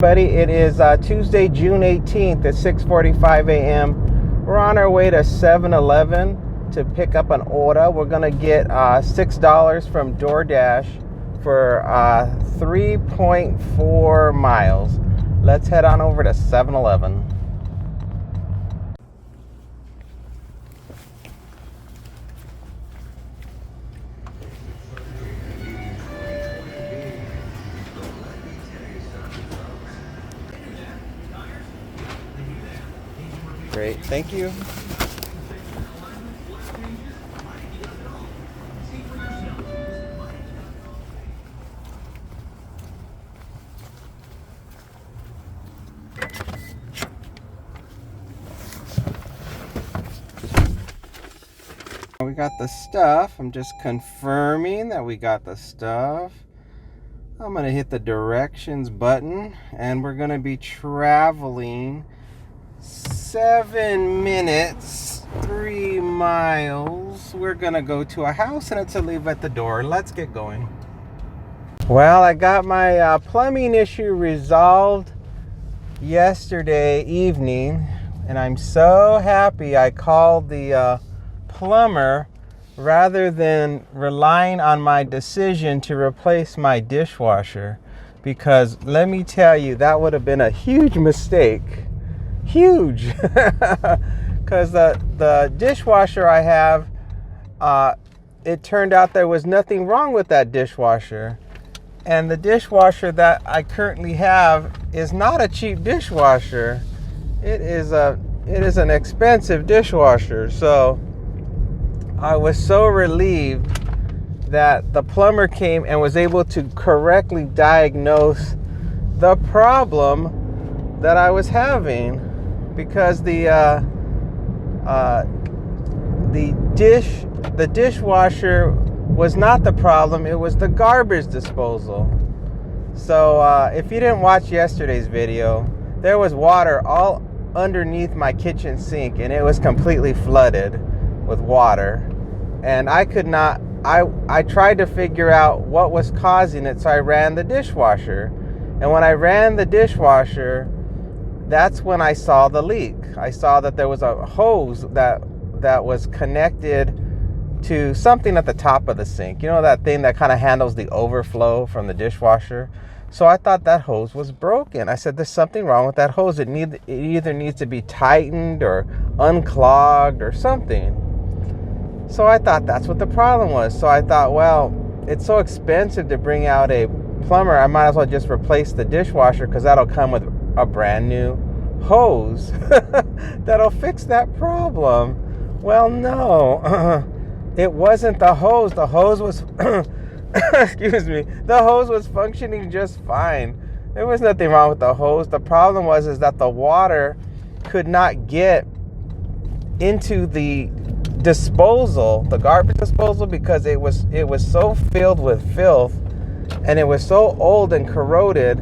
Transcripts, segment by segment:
Buddy, it is Tuesday, June 18th at 6:45 a.m. We're on our way to 7-Eleven to pick up an order. We're gonna get $6 from Doordash for 3.4 miles. Let's head on over to 7-Eleven. Great, thank you. We got the stuff. I'm just confirming that we got the stuff. I'm gonna hit the directions button and we're gonna be traveling 7 minutes, 3 miles. We're gonna go to a house and it's a leave at the door. Let's get going. Well, I got my plumbing issue resolved yesterday evening, and I'm so happy I called the plumber rather than relying on my decision to replace my dishwasher, because let me tell you, that would have been a huge mistake. Huge. Because the dishwasher I have, it turned out there was nothing wrong with that dishwasher, and the dishwasher that I currently have is not a cheap dishwasher. It is an expensive dishwasher. So I was so relieved that the plumber came and was able to correctly diagnose the problem that I was having, because the dishwasher was not the problem, it was the garbage disposal. So if you didn't watch yesterday's video, there was water all underneath my kitchen sink and it was completely flooded with water, and I could not, I tried to figure out what was causing it, so I ran the dishwasher, and when I ran the dishwasher, that's when I saw the leak. I saw that there was a hose that was connected to something at the top of the sink. You know, that thing that kind of handles the overflow from the dishwasher? So I thought that hose was broken. I said, there's something wrong with that hose. It either needs to be tightened or unclogged or something. So I thought that's what the problem was. So I thought, well, it's so expensive to bring out a plumber, I might as well just replace the dishwasher, because that'll come with a brand new hose that'll fix that problem. Well, no, it wasn't the hose. The hose was excuse me, the hose was functioning just fine. There was nothing wrong with the hose. The problem is that the water could not get into the disposal, the garbage disposal, because it was so filled with filth, and it was so old and corroded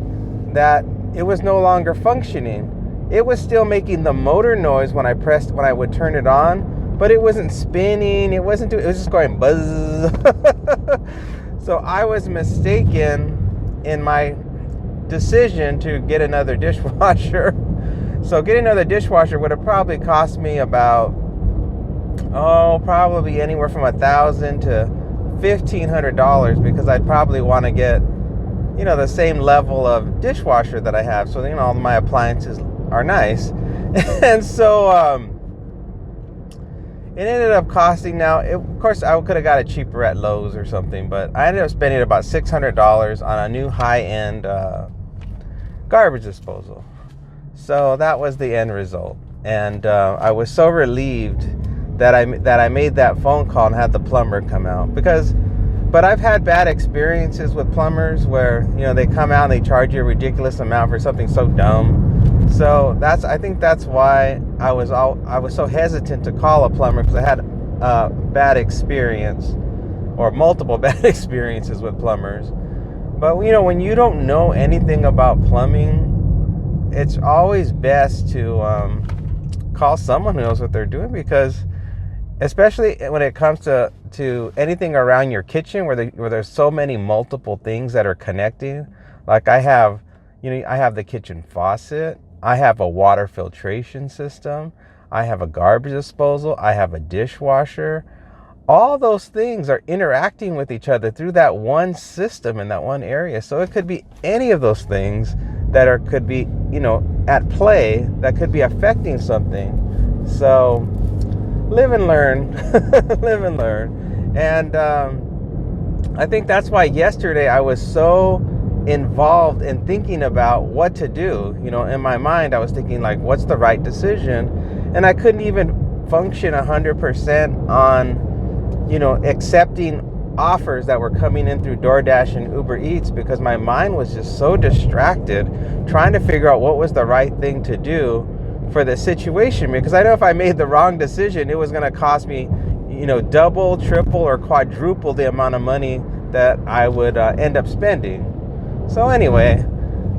that it was no longer functioning. It was still making the motor noise when I would turn it on, but it wasn't spinning. It was just going buzz. So I was mistaken in my decision to get another dishwasher. So getting another dishwasher would have probably cost me about, probably anywhere from $1,000 to $1,500, because I'd probably want to get, the same level of dishwasher that I have. So, all my appliances are nice. And so, it ended up costing, of course, I could have got it cheaper at Lowe's or something, but I ended up spending about $600 on a new high-end garbage disposal. So that was the end result. And I was so relieved that I made that phone call and had the plumber come out, but I've had bad experiences with plumbers where, they come out and they charge you a ridiculous amount for something so dumb. So I think that's why I was so hesitant to call a plumber, because I had a bad experience, or multiple bad experiences with plumbers. But when you don't know anything about plumbing, it's always best to call someone who knows what they're doing, because especially when it comes to anything around your kitchen where there's so many multiple things that are connecting. Like I have, I have the kitchen faucet. I have a water filtration system. I have a garbage disposal. I have a dishwasher. All those things are interacting with each other through that one system in that one area. So it could be any of those things that could be, at play that could be affecting something. So live and learn, live and learn. And I think that's why yesterday I was so involved in thinking about what to do. In my mind, I was thinking like, what's the right decision? And I couldn't even function 100% on accepting offers that were coming in through Doordash and UberEats because my mind was just so distracted trying to figure out what was the right thing to do for the situation. Because I know if I made the wrong decision, it was going to cost me, double, triple, or quadruple the amount of money that I would end up spending. So anyway,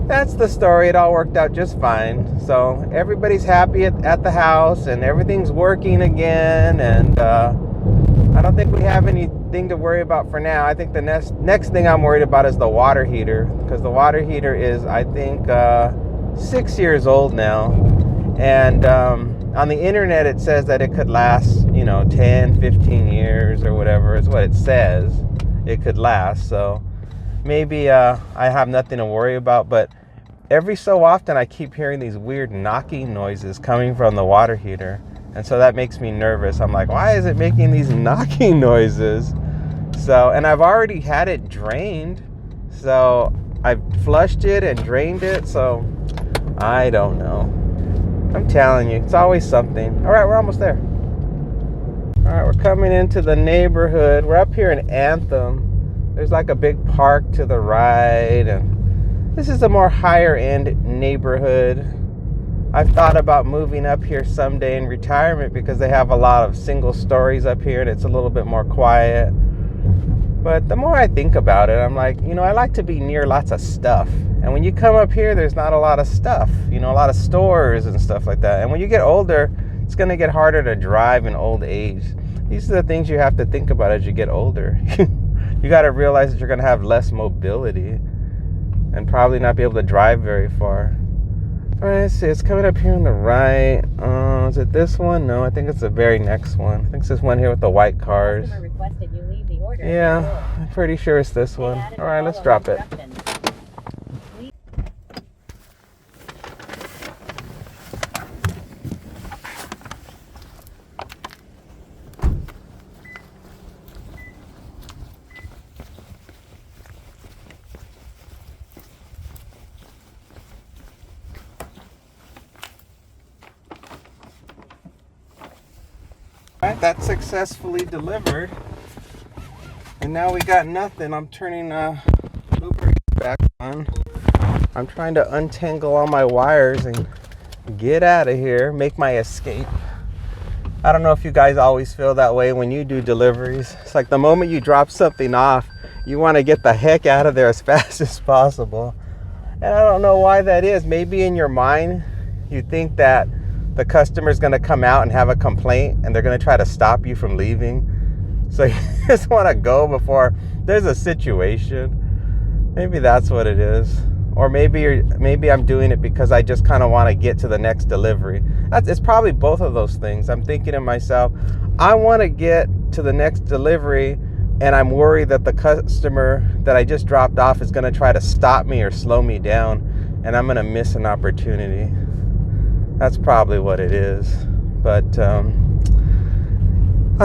that's the story. It all worked out just fine. So everybody's happy at the house and everything's working again. And I don't think we have anything to worry about for now. I think the next thing I'm worried about is the water heater, because the water heater is, I think, 6 years old now. And on the internet, it says that it could last, 10, 15 years or whatever is what it says it could last. So maybe I have nothing to worry about. But every so often, I keep hearing these weird knocking noises coming from the water heater. And so that makes me nervous. I'm like, why is it making these knocking noises? So, and I've already had it drained. So I've flushed it and drained it. So I don't know. I'm telling you, it's always something. All right, we're almost there. All right, we're coming into the neighborhood. We're up here in Anthem. There's like a big park to the right. And this is a more higher end neighborhood. I've thought about moving up here someday in retirement because they have a lot of single stories up here and it's a little bit more quiet. But the more I think about it, I'm like, I like to be near lots of stuff. And when you come up here, there's not a lot of stuff, a lot of stores and stuff like that. And when you get older, it's going to get harder to drive in old age. These are the things you have to think about as you get older. You got to realize that you're going to have less mobility and probably not be able to drive very far. All right, let's see. It's coming up here on the right. Is it this one? No, I think it's the very next one. I think it's this one here with the white cars. Requested you leave the order. Yeah, I'm pretty sure it's this one. All right, let's drop it. Alright, that's successfully delivered. And now we got nothing. I'm turning UberEats back on. I'm trying to untangle all my wires and get out of here, make my escape. I don't know if you guys always feel that way when you do deliveries. It's like the moment you drop something off, you want to get the heck out of there as fast as possible. And I don't know why that is. Maybe in your mind, you think that the customer's going to come out and have a complaint and they're going to try to stop you from leaving. So you just want to go before there's a situation. Maybe that's what it is. Or maybe I'm doing it because I just kind of want to get to the next delivery. It's probably both of those things. I'm thinking to myself, I want to get to the next delivery and I'm worried that the customer that I just dropped off is going to try to stop me or slow me down and I'm going to miss an opportunity. That's probably what it is. But I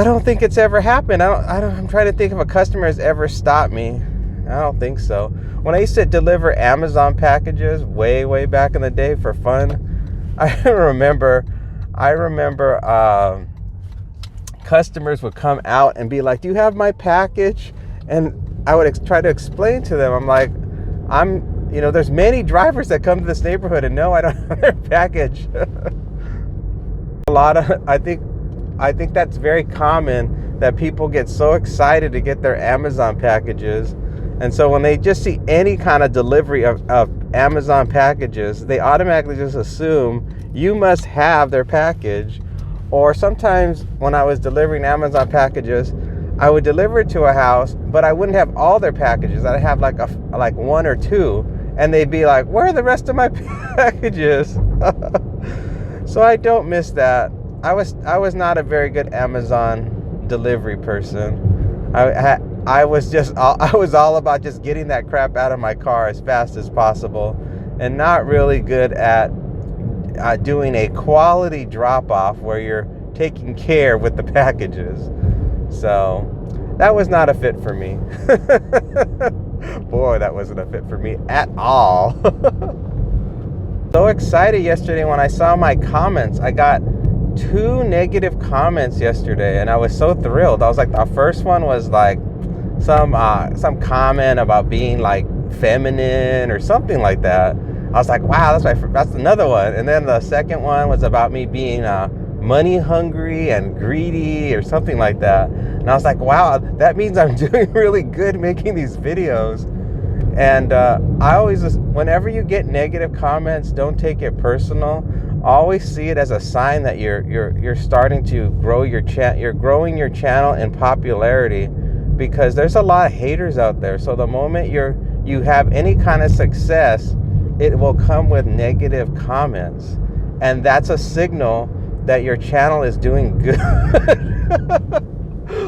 don't think it's ever happened. I'm trying to think if a customer has ever stopped me. I don't think so. When I used to deliver Amazon packages way back in the day for fun, I remember customers would come out and be like, "Do you have my package?" And I would try to explain to them. I'm like, there's many drivers that come to this neighborhood and no, I don't have their package. I think that's very common that people get so excited to get their Amazon packages. And so when they just see any kind of delivery of Amazon packages, they automatically just assume you must have their package. Or sometimes when I was delivering Amazon packages, I would deliver it to a house, but I wouldn't have all their packages. I'd have like one or two. and they'd be like, where are the rest of my packages? So I don't miss that. I was not a very good Amazon delivery person. I was all about just getting that crap out of my car as fast as possible, and not really good at doing a quality drop-off where you're taking care with the packages. So that was not a fit for me. Boy, that wasn't a fit for me at all. So excited yesterday when I saw my comments. I got 2 negative comments yesterday, and I was so thrilled. I was like, the first one was like some comment about being like feminine or something like that. I was like, wow, that's another one. And then the second one was about me being money hungry and greedy or something like that. And I was like, wow, that means I'm doing really good making these videos. And I always, whenever you get negative comments, don't take it personal. Always see it as a sign that you're starting to grow your you're growing your channel in popularity, because there's a lot of haters out there. So the moment you have any kind of success, it will come with negative comments, and that's a signal that your channel is doing good.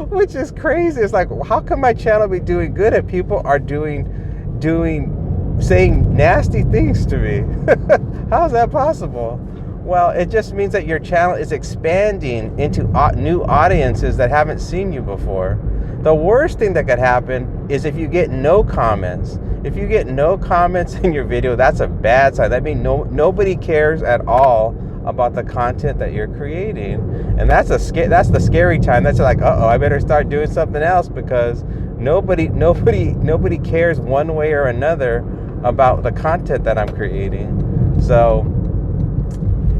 Which is crazy. It's like, how can my channel be doing good if people are saying nasty things to me? How's that possible? Well, it just means that your channel is expanding into new audiences that haven't seen you before. The worst thing that could happen is if you get no comments. If you get no comments in your video, that's a bad sign. That means nobody cares at all about the content that you're creating. And that's the scary time. That's like, uh-oh, I better start doing something else, because nobody cares one way or another about the content that I'm creating. So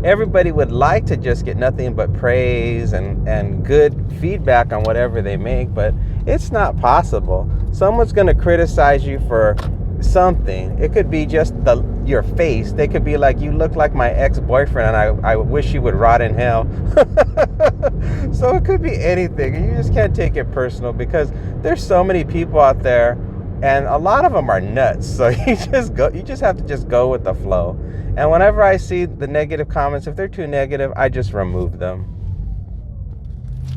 everybody would like to just get nothing but praise and good feedback on whatever they make, but it's not possible. Someone's going to criticize you for something. It could be just your face. They could be like, you look like my ex-boyfriend and I wish you would rot in hell. So it could be anything. You just can't take it personal, because there's so many people out there, and a lot of them are nuts. So you just have to just go with the flow. And whenever I see the negative comments, if they're too negative, I just remove them.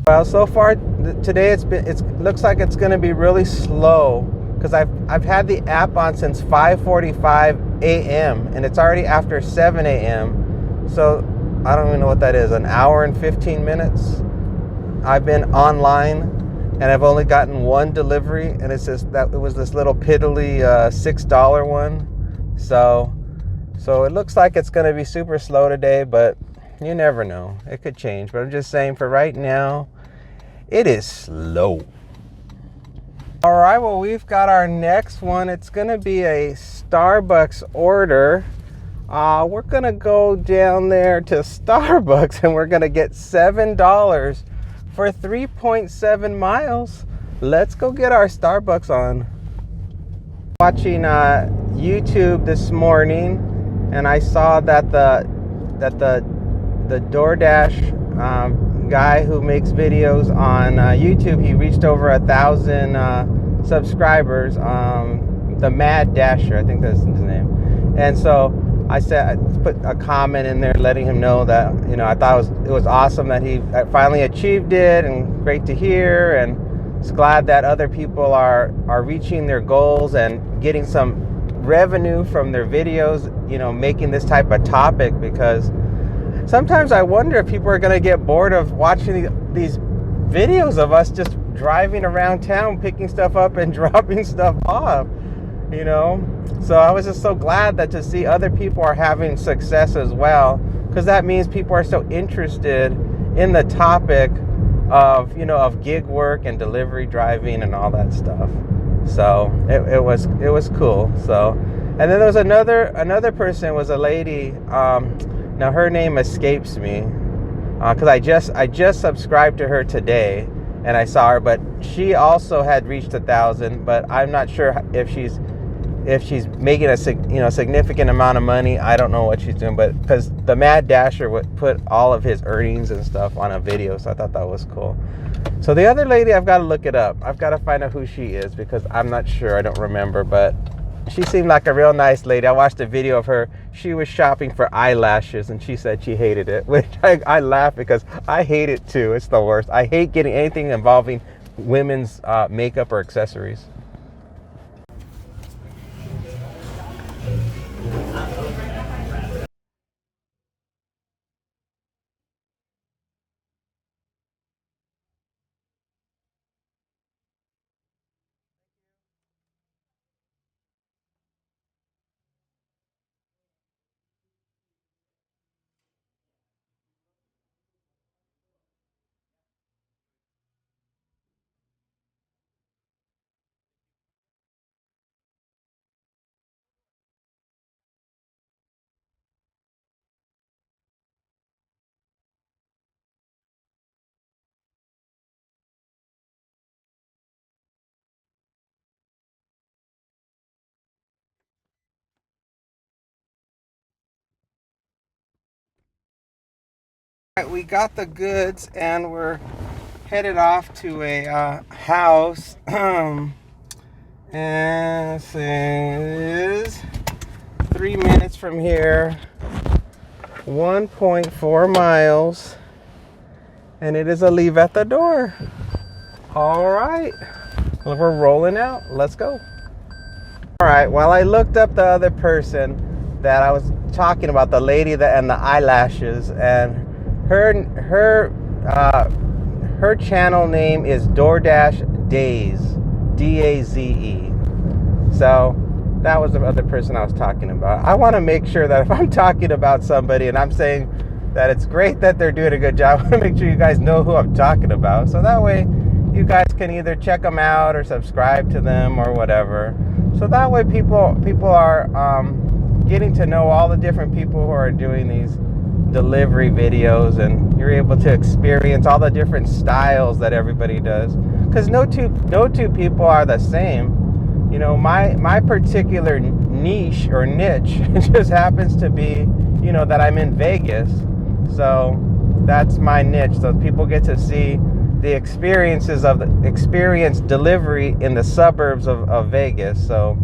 Well, so far today it looks like it's going to be really slow, because I've had the app on since 5:45 a.m. and it's already after 7 a.m. So I don't even know what that is, an hour and 15 minutes. I've been online and I've only gotten one delivery, and it was this little piddly $6 one. So it looks like it's going to be super slow today, but you never know. It could change. But I'm just saying, for right now, it is slow. All right, well, we've got our next one. It's going to be a Starbucks order. We're going to go down there to Starbucks, and we're going to get $7 for 3.7 miles. Let's go get our Starbucks on. Watching YouTube this morning, and I saw that the Doordash guy who makes videos on YouTube, he reached over 1,000 subscribers. The Mad Dasher, I think that's his name. And so I put a comment in there letting him know that, I thought it was awesome that he finally achieved it, and great to hear, and it's glad that other people are reaching their goals and getting some revenue from their videos, making this type of topic, because sometimes I wonder if people are going to get bored of watching these videos of us just driving around town, picking stuff up and dropping stuff off, So I was just so glad that to see other people are having success as well, because that means people are so interested in the topic of gig work and delivery driving and all that stuff. So it was cool. So, and then there was another person, was a lady. Now her name escapes me, because I just subscribed to her today, and I saw her, but she also had reached 1,000. But I'm not sure if she's making a significant amount of money. I don't know what she's doing, but because the Mad Dasher would put all of his earnings and stuff on a video, so I thought that was cool. So the other lady, I've got to look it up. I've got to find out who she is, because I'm not sure. I don't remember, but she seemed like a real nice lady. I watched a video of her. She was shopping for eyelashes, and she said she hated it, which I laugh because I hate it too. It's the worst. I hate getting anything involving women's makeup or accessories. We got the goods and we're headed off to a house. And this is 3 minutes from here, 1.4 miles, and it is a leave at the door. All right, well, we're rolling out. Let's go. All right, well, I looked up the other person that I was talking about, the lady and the eyelashes, and her channel name is Doordash Daze, D-A-Z-E. So that was the other person I was talking about. I want to make sure that if I'm talking about somebody and I'm saying that it's great that they're doing a good job, I want to make sure you guys know who I'm talking about. So that way you guys can either check them out or subscribe to them or whatever. So that way people are getting to know all the different people who are doing these delivery videos, and you're able to experience all the different styles that everybody does, because no two people are the same. You know, my particular niche or niche just happens to be, you know, that I'm in Vegas, so that's my niche. So people get to see the experiences of the experience delivery in the suburbs of Vegas. So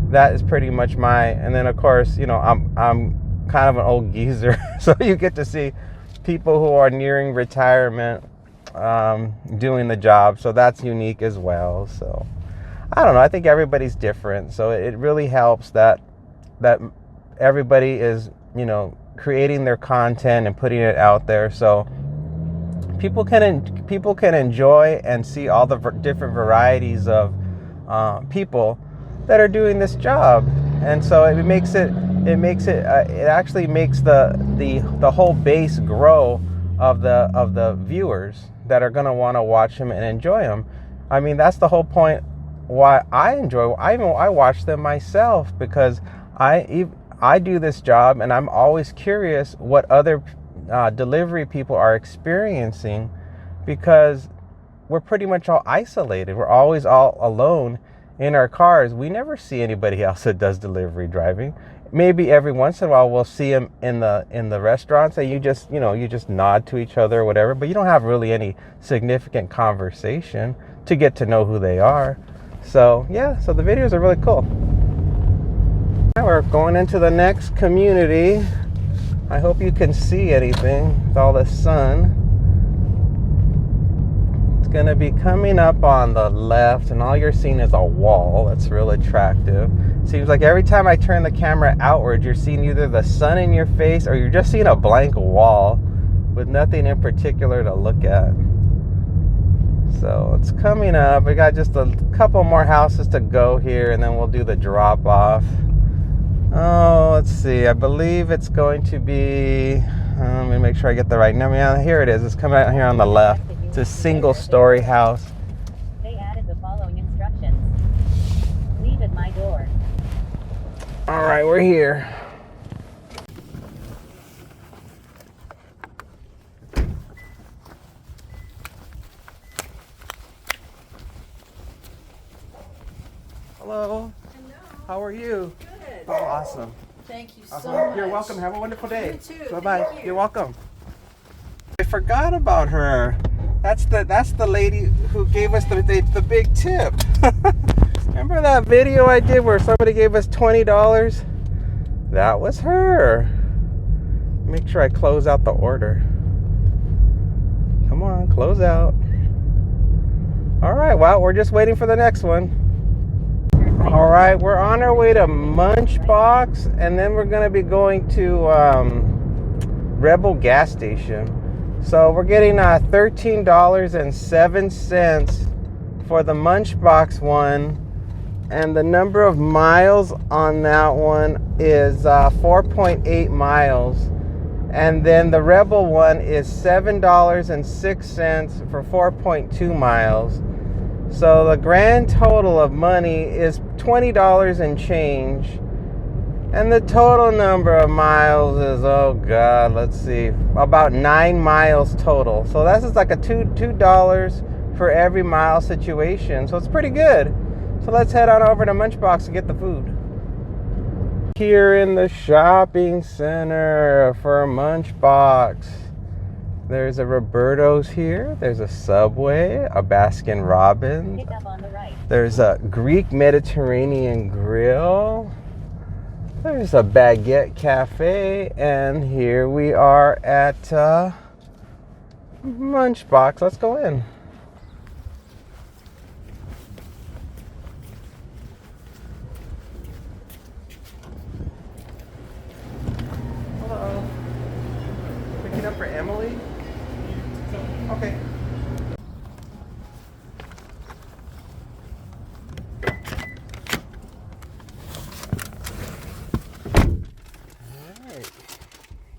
that is pretty much and then of course, you know, I'm kind of an old geezer, so you get to see people who are nearing retirement doing the job, so that's unique as well. So I don't know, I think everybody's different, so it really helps that everybody is, you know, creating their content and putting it out there, so people can enjoy and see all the different varieties of people that are doing this job. And so it actually makes the whole base grow of the viewers that are going to want to watch them and enjoy them. I mean, that's the whole point why I watch them myself, because I do this job and I'm always curious what other delivery people are experiencing, because we're pretty much all isolated. We're always all alone in our cars. We never see anybody else that does delivery driving. Maybe every once in a while we'll see them in the restaurants, and you just nod to each other or whatever, but you don't have really any significant conversation to get to know who they are. So yeah, so the videos are really cool. Now we're going into the next community. I hope you can see anything with all the sun. It's going to be coming up on the left, and all you're seeing is a wall that's real attractive. Seems like every time I turn the camera outward, you're seeing either the sun in your face or you're just seeing a blank wall with nothing in particular to look at. So it's coming up. We got just a couple more houses to go here, and then we'll do the drop off. Oh, let's see. I believe it's going to be, let me make sure I get the right number. Yeah, here it is. It's coming out here on the left. It's a single-story house. They added the following instructions. Leave at my door. All right, we're here. Hello. Hello. How are you? Good. Oh, awesome. Thank you so much. You're welcome. Have a wonderful day. You too. Bye-bye. Thank you. You're welcome. I forgot about her. That's the lady who gave us the big tip. Remember that video I did where somebody gave us $20? That was her. Make sure I close out the order. Come on, close out. All right, well, we're just waiting for the next one. All right, we're on our way to Munchbox, and then we're gonna be going to Rebel gas station. So we're getting $13.07 for the Munchbox one, and the number of miles on that one is 4.8 miles. And then the Rebel one is $7.06 for 4.2 miles. So the grand total of money is $20 and change. And the total number of miles is, oh God, let's see, about 9 miles total. So that's just like a $2 for every mile situation. So it's pretty good. So let's head on over to Munchbox to get the food. Here in the shopping center for Munchbox. There's a Roberto's here. There's a Subway, a Baskin Robbins. Pick up on the right. There's a Greek Mediterranean Grill. There's a Baguette Cafe. And here we are at Munchbox. Let's go in. Hello. Picking up for Emily? Okay. Alright.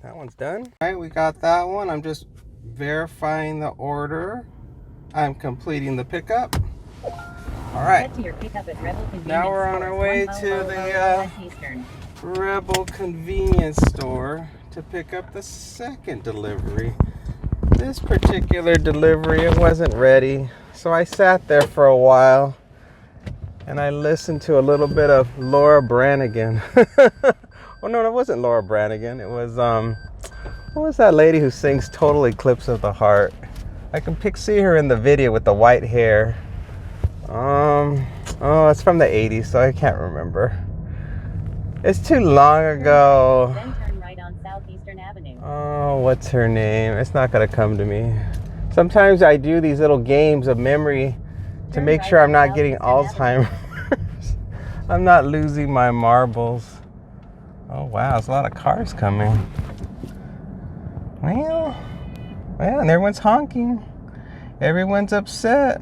That one's done. Alright, we got that one. I'm just verifying the order. I'm completing the pickup. Alright. Head to your pickup at Rebel Convenience Now we're on our way Stores, to 100 Eastern. Rebel convenience store to pick up the second delivery. This particular delivery, it wasn't ready, so I sat there for a while and I listened to a little bit of Laura Branigan. Oh no, it wasn't Laura Branigan. It was what was that lady who sings Total Eclipse of the Heart? I can see her in the video with the white hair. Oh, it's from the 80s, so I can't remember. It's too long ago. Then turn right on Southeastern Avenue. Oh, what's her name? It's not gonna come to me. Sometimes I do these little games of memory to Turn make right sure I'm on not getting Southeastern Alzheimer's. I'm not losing my marbles. Oh wow, there's a lot of cars coming. Well, and everyone's honking. Everyone's upset.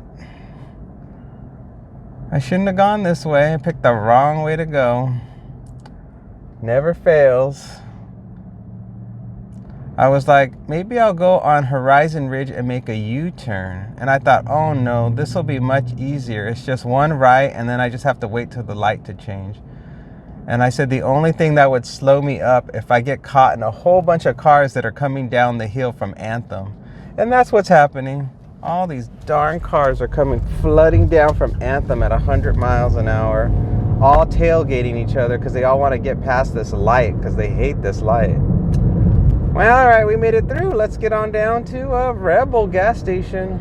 I shouldn't have gone this way. I picked the wrong way to go. Never fails. I was like, maybe I'll go on Horizon Ridge and make a U-turn. And I thought, oh no, this will be much easier. It's just one right, and then I just have to wait till the light to change. And I said the only thing that would slow me up if I get caught in a whole bunch of cars that are coming down the hill from Anthem. And that's what's happening. All these darn cars are coming flooding down from Anthem at 100 miles an hour, all tailgating each other because they all want to get past this light because they hate this light. Well, all right, we made it through. Let's get on down to Rebel gas station.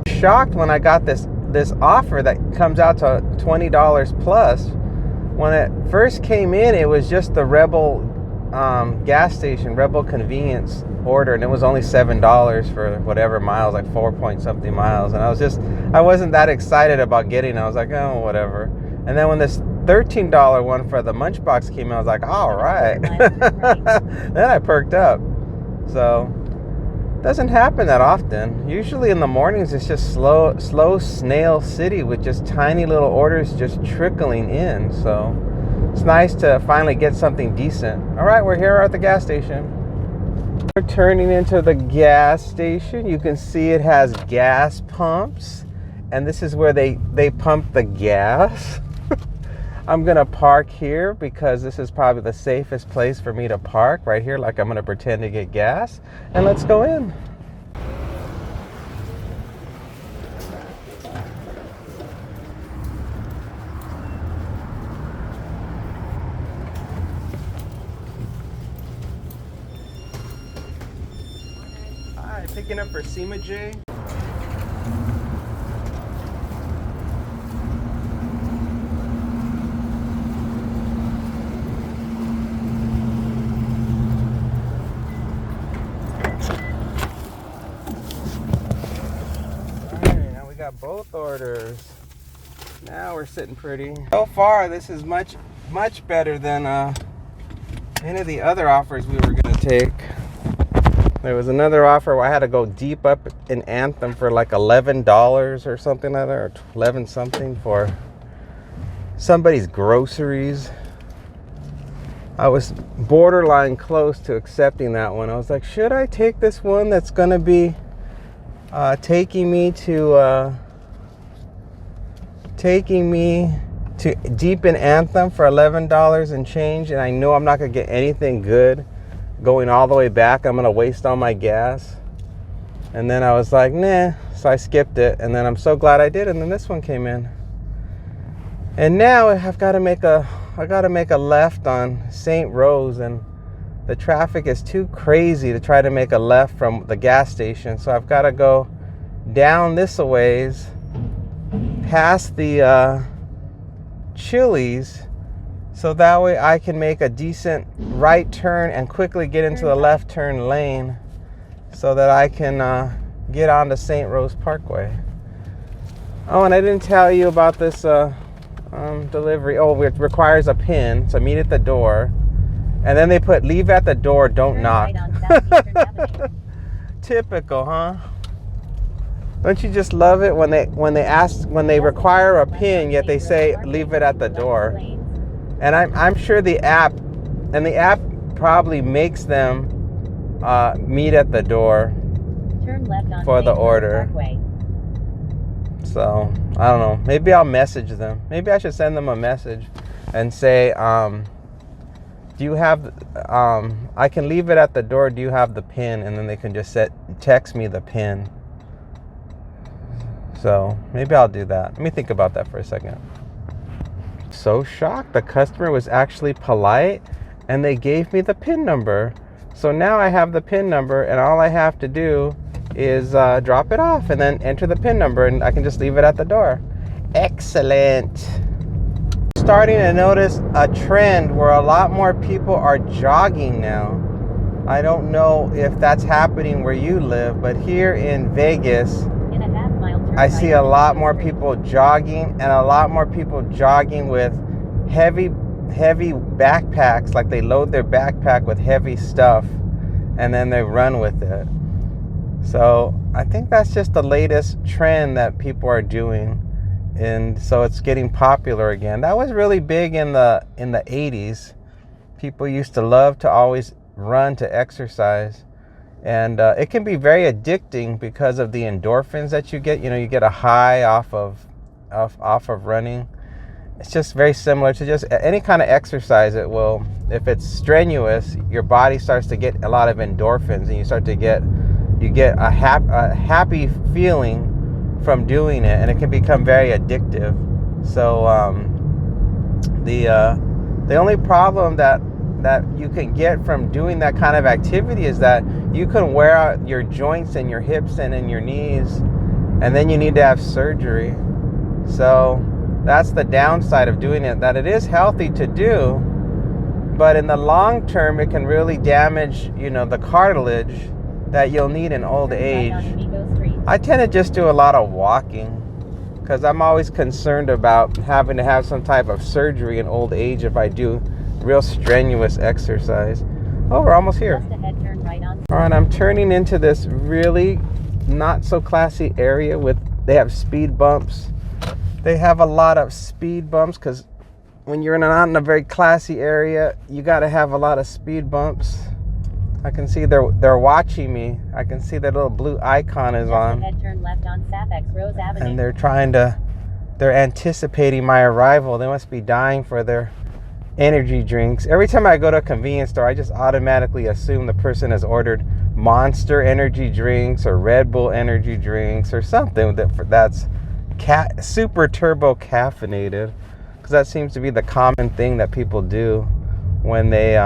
Shocked when I got this offer that comes out to $20 plus. When it first came in, it was just the Rebel gas station, Rebel convenience order, and it was only $7 for whatever miles, like 4 point something miles. And I wasn't that excited about getting it. I was like, oh, whatever. And then when this $13 one for the Munchbox came out, I was like, all right. Then I perked up. So it doesn't happen that often. Usually in the mornings, it's just slow snail city with just tiny little orders just trickling in. So it's nice to finally get something decent. All right, we're here at the gas station. We're turning into the gas station. You can see it has gas pumps, and this is where they pump the gas. I'm gonna park here because this is probably the safest place for me to park, right here, like I'm gonna pretend to get gas. And let's go in. Hi, picking up for Seema J. both orders. Now we're sitting pretty. So far, this is much better than any of the other offers we were gonna take. There was another offer where I had to go deep up in Anthem for like $11 or something like that, or 11 something for somebody's groceries. I was borderline close to accepting that one. I was like, should I take this one that's gonna be taking me to deep in Anthem for $11 and change, and I know I'm not gonna get anything good going all the way back. I'm gonna waste all my gas. And then I was like, nah, so I skipped it, and then I'm so glad I did. And then this one came in, and now I've got to make a left on St. Rose, and the traffic is too crazy to try to make a left from the gas station. So I've got to go down this a ways, past the Chili's, so that way I can make a decent right turn and quickly get into the left turn lane so that I can get onto St. Rose Parkway. Oh, and I didn't tell you about this delivery. Oh, it requires a PIN, so meet at the door. And then they put leave at the door, don't knock. Right. Typical, huh? Don't you just love it when they require a PIN, yet they say leave it at the door? And I'm sure the app probably makes them meet at the door Turn left on for the St. Rose order. Parkway. So I don't know. Maybe I'll message them. Maybe I should send them a message and say, do you have? I can leave it at the door. Do you have the PIN? And then they can just text me the PIN. So maybe I'll do that. Let me think about that for a second. So shocked. The customer was actually polite, and they gave me the PIN number. So now I have the PIN number, and all I have to do is drop it off and then enter the PIN number, and I can just leave it at the door. Excellent. Starting to notice a trend where a lot more people are jogging now. I don't know if that's happening where you live, but here in Vegas, In a half-mile turn I see right a on lot Main more Street. people jogging, and a lot more people jogging with heavy backpacks. Like they load their backpack with heavy stuff and then they run with it. So I think that's just the latest trend that people are doing, and so it's getting popular again. That was really big in the 80s. People used to love to always run to exercise, and it can be very addicting because of the endorphins that you get. You know, you get a high off of running. It's just very similar to just any kind of exercise. It will, if it's strenuous, your body starts to get a lot of endorphins, and you get a happy feeling from doing it, and it can become very addictive. So the only problem that you can get from doing that kind of activity is that you can wear out your joints and your hips and in your knees, and then you need to have surgery. So that's the downside of doing it, that it is healthy to do, but in the long term it can really damage, the cartilage that you'll need in old Turn age. right on Amigo Street. I tend to just do a lot of walking because I'm always concerned about having to have some type of surgery in old age if I do real strenuous exercise. Oh, we're almost here. Just ahead, turn right on. All right, I'm turning into this really not so classy area they have speed bumps. They have a lot of speed bumps because when you're not in a very classy area, you got to have a lot of speed bumps. I can see they're watching me. I can see that little blue icon is Just on, ahead, turn left on Sapex Rose Avenue. and they're anticipating my arrival. They must be dying for their energy drinks. Every time I go to a convenience store, I just automatically assume the person has ordered Monster energy drinks or Red Bull energy drinks or something that's super turbo caffeinated, because that seems to be the common thing that people do when they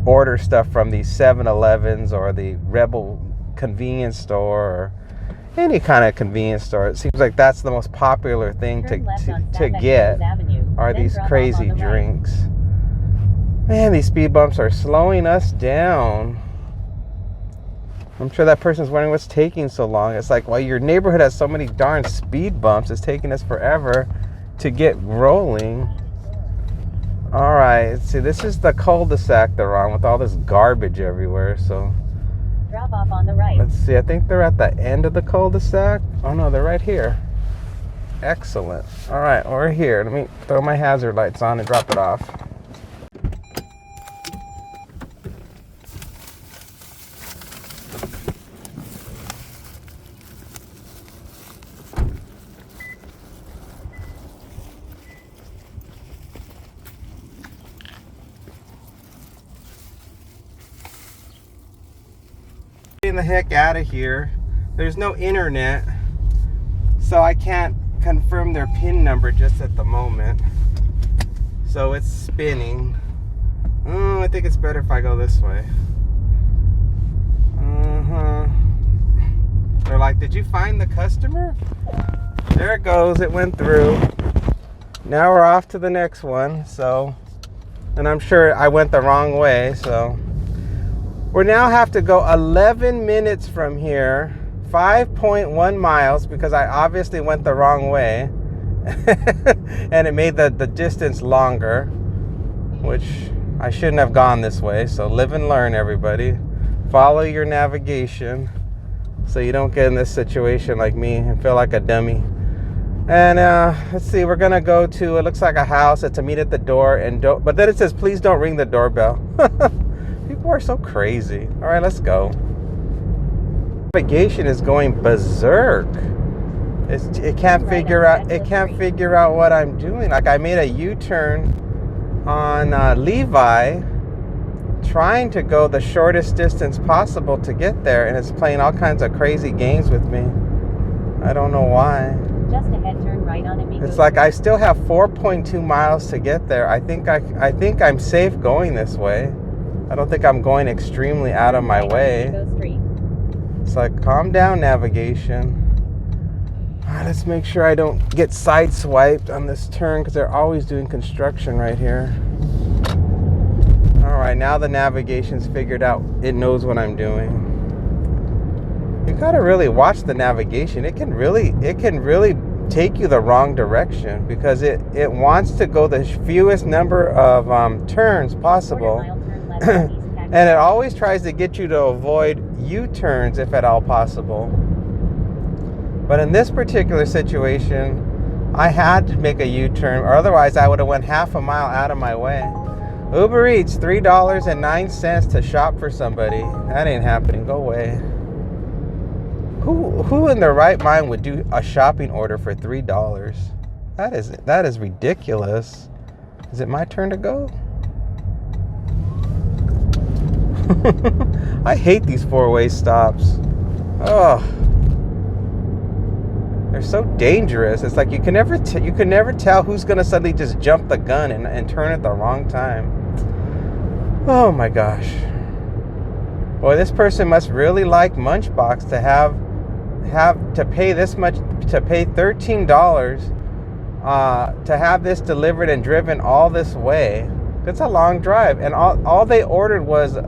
order stuff from the 7-Elevens or the Rebel convenience store or any kind of convenience store. It seems like that's the most popular thing Turn left on to Sapex get Rose Avenue, are then these drop off crazy on the right. drinks. Man, these speed bumps are slowing us down. I'm sure that person's wondering what's taking so long. It's like, well, your neighborhood has so many darn speed bumps. It's taking us forever to get rolling. All right, see, this is the cul-de-sac they're on with all this garbage everywhere. So Drop off on the right. let's see. I think they're at the end of the cul-de-sac. Oh no, they're right here. Excellent. All right, we're here. Let me throw my hazard lights on and drop it off. Getting the heck out of here. There's no internet, so I can't confirm their PIN number just at the moment. So it's spinning. I think it's better if I go this way. They're like, did you find the customer? There it goes. It went through. Now we're off to the next one. So, and I'm sure I went the wrong way. So we now have to go 11 minutes from here, 5.1 miles, because I obviously went the wrong way. And it made the distance longer, which I shouldn't have gone this way. So live and learn, everybody. Follow your navigation so you don't get in this situation like me and feel like a dummy. And let's see, we're gonna go to, it looks like a house. It's a meet at the door, and but then it says, please don't ring the doorbell. People are so crazy. All right, let's go. Navigation is going berserk. It can't figure out what I'm doing. Like, I made a U-turn on Levi, trying to go the shortest distance possible to get there, and it's playing all kinds of crazy games with me. I don't know why. Just ahead, turn right on Amigo. It's like I still have 4.2 miles to get there. I think I'm safe going this way. I don't think I'm going extremely out of my way. It's like, calm down, navigation. All right, let's make sure I don't get sideswiped on this turn, because they're always doing construction right here. All right, now the navigation's figured out. It knows what I'm doing. You gotta really watch the navigation. It can really take you the wrong direction, because it wants to go the fewest number of turns possible. And it always tries to get you to avoid U-turns if at all possible. But in this particular situation, I had to make a U-turn, or otherwise I would have went half a mile out of my way. UberEats, $3.09 to shop for somebody. That ain't happening. Go away. Who in their right mind would do a shopping order for $3? That is ridiculous. Is it my turn to go? I hate these four-way stops. Oh, they're so dangerous. It's like you can never tell who's gonna suddenly just jump the gun and turn at the wrong time. Oh my gosh. Boy, this person must really like Munchbox to have to pay this much, to pay $13 to have this delivered and driven all this way. It's a long drive, and all they ordered was 2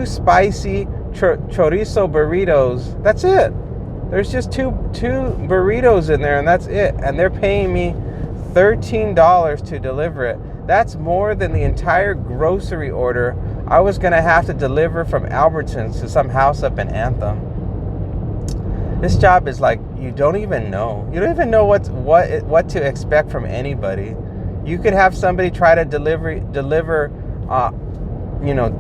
spicy chorizo burritos. That's it. There's just two burritos in there, and that's it. And they're paying me $13 to deliver it. That's more than the entire grocery order I was gonna have to deliver from Albertsons to some house up in Anthem. This job is like, you don't even know. You don't even know what to expect from anybody. You could have somebody try to deliver,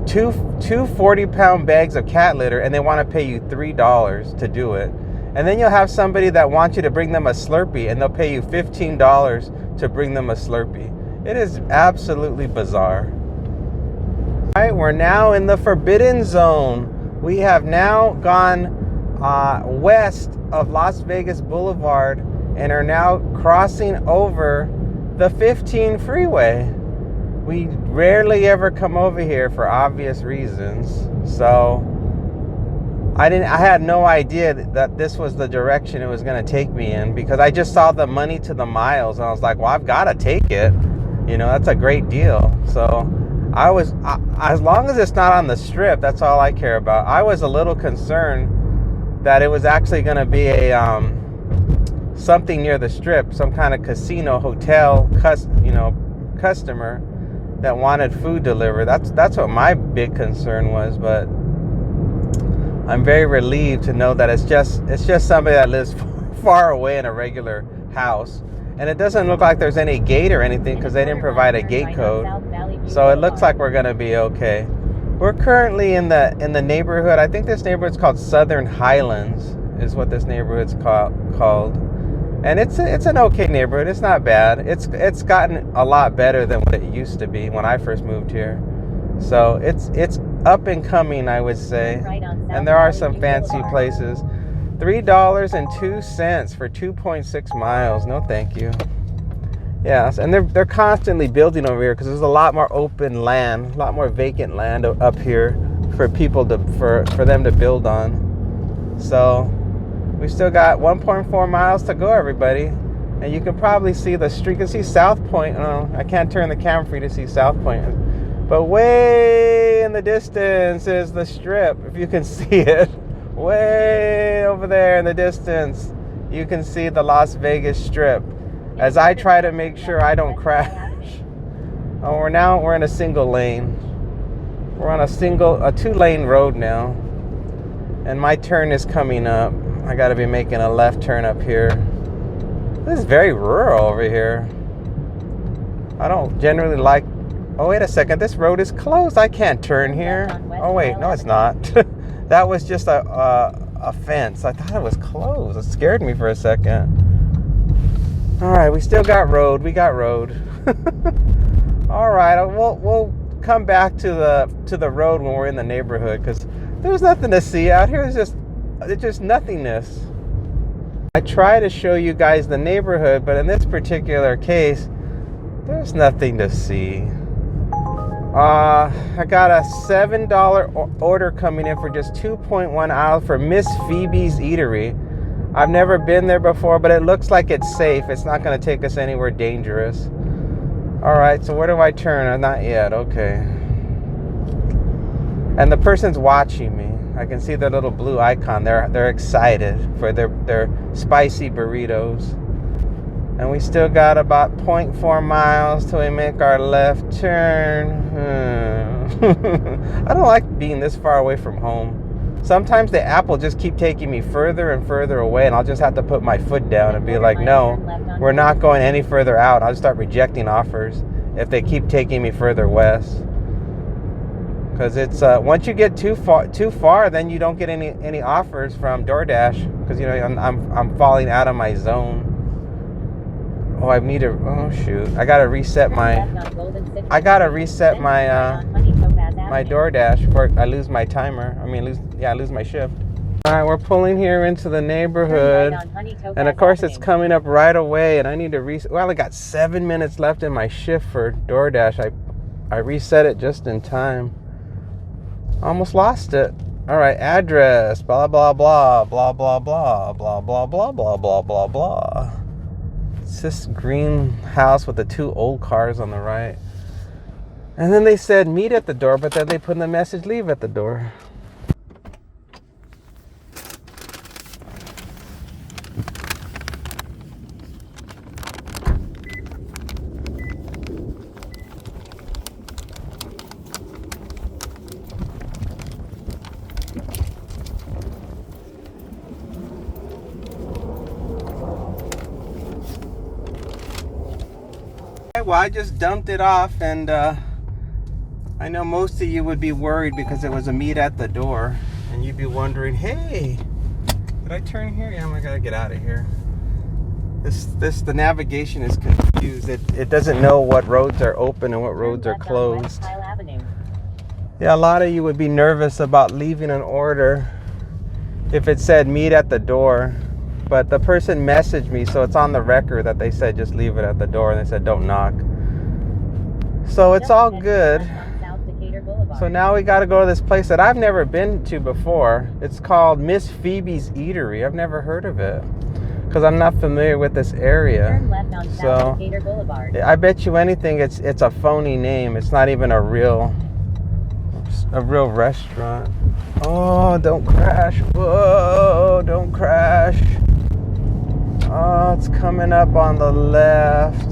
two 40-pound bags of cat litter, and they want to pay you $3 to do it. And then you'll have somebody that wants you to bring them a Slurpee, and they'll pay you $15 to bring them a Slurpee. It is absolutely bizarre. All right, we're now in the forbidden zone. We have now gone west of Las Vegas Boulevard and are now crossing over the 15 freeway. We rarely ever come over here for obvious reasons. So I had no idea that this was the direction it was going to take me in, because I just saw the money to the miles and I was like, well, I've got to take it. You know, that's a great deal. So as long as it's not on the strip, that's all I care about. I was a little concerned that it was actually going to be a something near the strip, some kind of casino hotel customer that wanted food delivered. That's what my big concern was, but I'm very relieved to know that it's just somebody that lives far away in a regular house. And it doesn't look like there's any gate or anything because they didn't provide a gate code. So it looks like we're going to be okay. We're currently in the neighborhood. I think this neighborhood's called Southern Highlands is what this neighborhood's called. And it's an okay neighborhood. It's not bad. It's gotten a lot better than what it used to be when I first moved here. So it's up and coming, I would say. And there are some fancy places. $3.02 for 2.6 miles. No, thank you. Yes, and they're constantly building over here because there's a lot more open land, a lot more vacant land up here for people for them to build on. So we still got 1.4 miles to go, everybody. And you can probably see the street. You can see South Point. Oh, I can't turn the camera for you to see South Point. But way in the distance is the strip, if you can see it. Way over there in the distance, you can see the Las Vegas Strip. As I try to make sure I don't crash. Oh, we're in a single lane. We're on a 2-lane road now. And my turn is coming up. I got to be making a left turn up here. This is very rural over here. I don't generally like... Oh, wait a second. This road is closed. I can't turn here. Oh, wait. No, it's not. That was just a fence. I thought it was closed. It scared me for a second. All right, we still got road. We got road. All right, we'll come back to the road when we're in the neighborhood because there's nothing to see out here. It's just nothingness. I try to show you guys the neighborhood, but in this particular case, there's nothing to see. I got a $7 order coming in for just 2.1 hours for Miss Phoebe's Eatery. I've never been there before, but it looks like it's safe. It's not going to take us anywhere dangerous. All right, so where do I turn? Not yet. Okay. And the person's watching me. I can see their little blue icon. They're excited for their spicy burritos. And we still got about 0.4 miles till we make our left turn. I don't like being this far away from home. Sometimes the app will just keep taking me further and further away, and I'll just have to put my foot down and be like, no, we're not going any further out. I'll just start rejecting offers if they keep taking me further west. Because it's once you get too far, then you don't get any offers from Doordash because I'm falling out of my zone. Oh, I need to. Oh shoot! I gotta reset my my Doordash before I lose my timer. I lose my shift. All right, we're pulling here into the neighborhood, and of course it's coming up right away. And I need to reset. Well, I got 7 minutes left in my shift for Doordash. I reset it just in time. Almost lost it. All right, address. Blah blah blah blah blah blah blah blah blah blah blah blah blah. It's this green house with the 2 old cars on the right. And then they said meet at the door, but then they put in the message leave at the door. Well, I just dumped it off, and I know most of you would be worried because it was a meet at the door, and you'd be wondering, hey, did I turn here? Yeah, I gotta get out of here. The navigation is confused. It doesn't know what roads are open and what roads are closed. Yeah, a lot of you would be nervous about leaving an order if it said meet at the door. But the person messaged me, so it's on the record that they said just leave it at the door, and they said don't knock. So it's all good. So now we got to go to this place that I've never been to before. It's called Miss Phoebe's Eatery. I've never heard of it. because I'm not familiar with this area. Turn left on So South Gator Boulevard. I bet you anything it's a phony name. It's not even a real restaurant. Oh, don't crash. Whoa, don't crash. Oh, it's coming up on the left.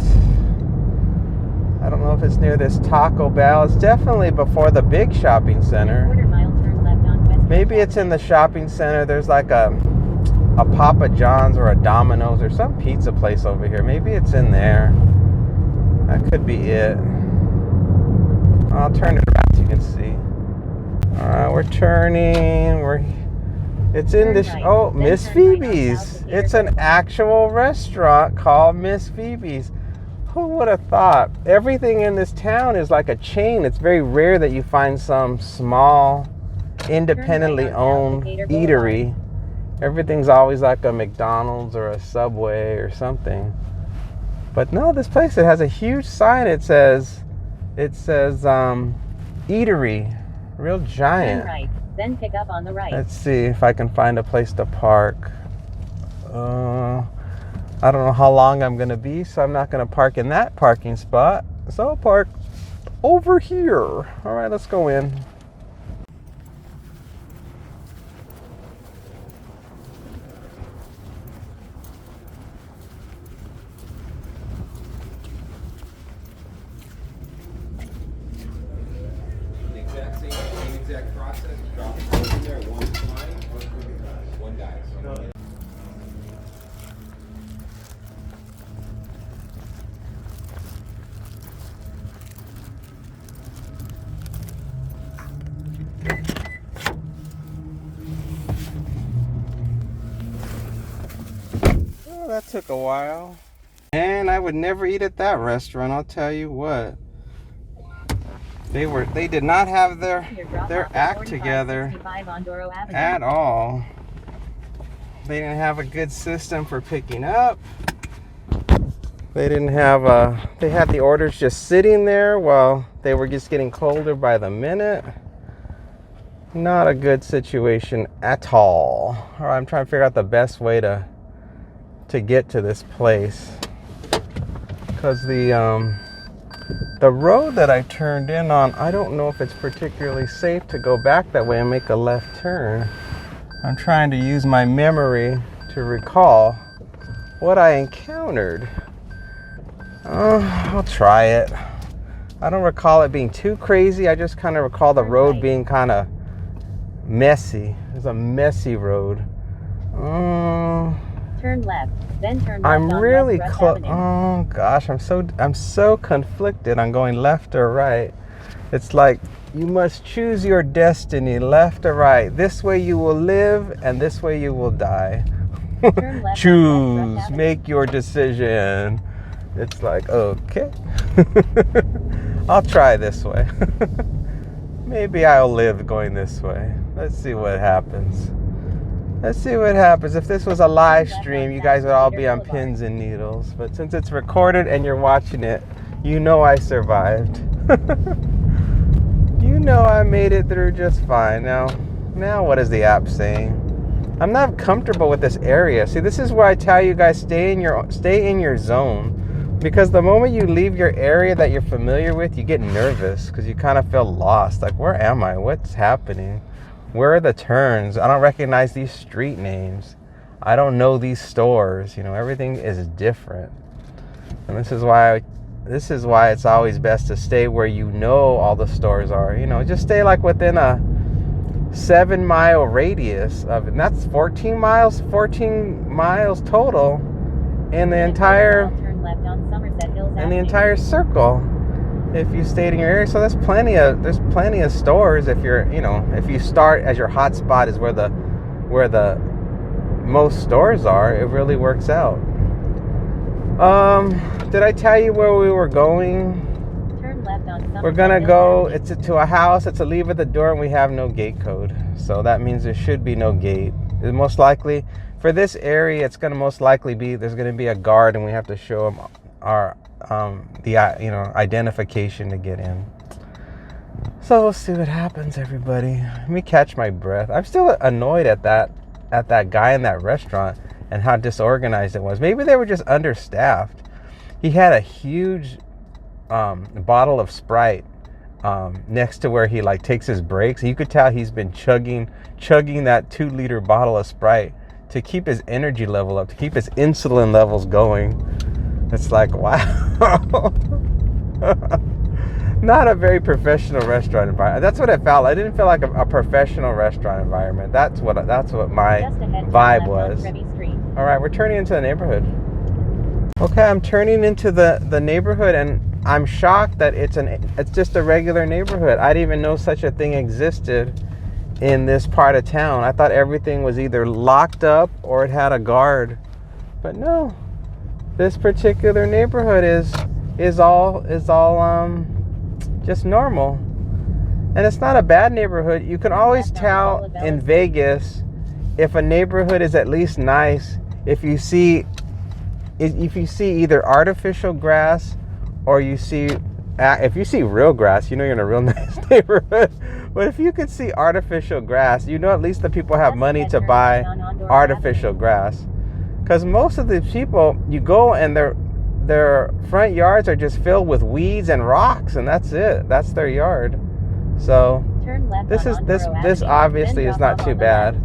I don't know if it's near this Taco Bell. It's definitely before the big shopping center. Quarter mile turn left on West. Maybe it's in the shopping center. There's like a Papa John's or a Domino's or some pizza place over here. Maybe it's in there. That could be it. I'll turn it around so you can see. Alright, we're turning. It's in this. Right. Oh, Then Miss turn right on Phoebe's. South It's an actual restaurant called Miss Phoebe's. Who would have thought? Everything in this town is like a chain. It's very rare that you find some small, independently owned eatery. Everything's always like a McDonald's or a Subway or something. But no, this place, it has a huge sign. It says eatery. Real giant. Turn right, then pick up on the right. Let's see if I can find a place to park. I don't know how long I'm going to be, so I'm not going to park in that parking spot. So I'll park over here. All right, let's go in. The same exact process. Drop it in there, one flying, one guy. Oh, that took a while. And I would never eat at that restaurant, I'll tell you what. They did not have their act together at all. They didn't have a good system for picking up. They didn't have they had the orders just sitting there while they were just getting colder by the minute. Not a good situation at all. All right, I'm trying to figure out the best way to get to this place, because the road that I turned in on, I don't know if it's particularly safe to go back that way and make a left turn. I'm trying to use my memory to recall what I encountered. I'll try it. I don't recall it being too crazy. I just kind of recall the road being kind of messy. It's a messy road. Turn left, then turn left I'm on really West close. Avenue. Oh gosh, I'm so conflicted on going left or right. It's like you must choose your destiny, left or right. This way you will live, and this way you will die. Turn left on Choose, West Avenue. make your decision. It's like, okay. I'll try this way. Maybe I'll live going this way. Let's see what happens. Let's see what happens. If this was a live stream, you guys would all be on pins and needles. But since it's recorded and you're watching it, you know I survived. You know I made it through just fine. Now what is the app saying? I'm not comfortable with this area. See, this is where I tell you guys, stay in your zone. Because the moment you leave your area that you're familiar with, you get nervous because you kind of feel lost. Like, where am I? What's happening? Where are the turns? I don't recognize these street names. I don't know these stores. Everything is different. And this is why it's always best to stay where you know all the stores are. Just stay like within a 7-mile radius of it. And that's 14 miles total in the entire circle. If you stayed in your area, so there's plenty of stores. If if you start as your hot spot is where the most stores are, it really works out. Did I tell you where we were going? Turn left on Somerset We're gonna Hills go. Avenue. It's to a house. It's a leave at the door, and we have no gate code. So that means there should be no gate. Most likely for this area, it's gonna most likely be there's gonna be a guard, and we have to show them our identification to get in. So we'll see what happens, everybody. Let me catch my breath. I'm still annoyed at that guy in that restaurant and how disorganized it was. Maybe they were just understaffed. He had a huge bottle of Sprite next to where he like takes his breaks. You could tell he's been chugging that 2-liter bottle of Sprite to keep his energy level up, to keep his insulin levels going. It's like, wow. Not a very professional restaurant environment. That's what it felt. I didn't feel like a professional restaurant environment. That's what my vibe was. All right, we're turning into the neighborhood. Okay, I'm turning into the neighborhood, and I'm shocked that it's just a regular neighborhood. I didn't even know such a thing existed in this part of town. I thought everything was either locked up or it had a guard. But no. This particular neighborhood is all just normal. And it's not a bad neighborhood. You can always tell in Vegas if a neighborhood is at least nice if you see either artificial grass or if you see real grass, you know you're in a real nice neighborhood. But if you could see artificial grass, you know at least the people have money to buy artificial grass. Because most of the people, you go and their front yards are just filled with weeds and rocks, and that's it. That's their yard. So this obviously is not too bad.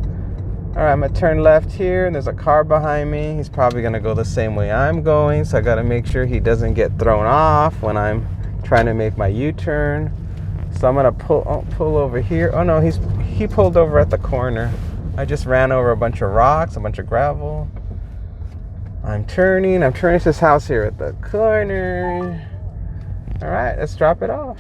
All right, I'm gonna turn left here, and there's a car behind me. He's probably gonna go the same way I'm going, so I gotta make sure he doesn't get thrown off when I'm trying to make my U-turn. So I'm gonna pull over here. Oh no, he pulled over at the corner. I just ran over a bunch of rocks, a bunch of gravel. I'm turning to this house here at the corner. All right, let's drop it off.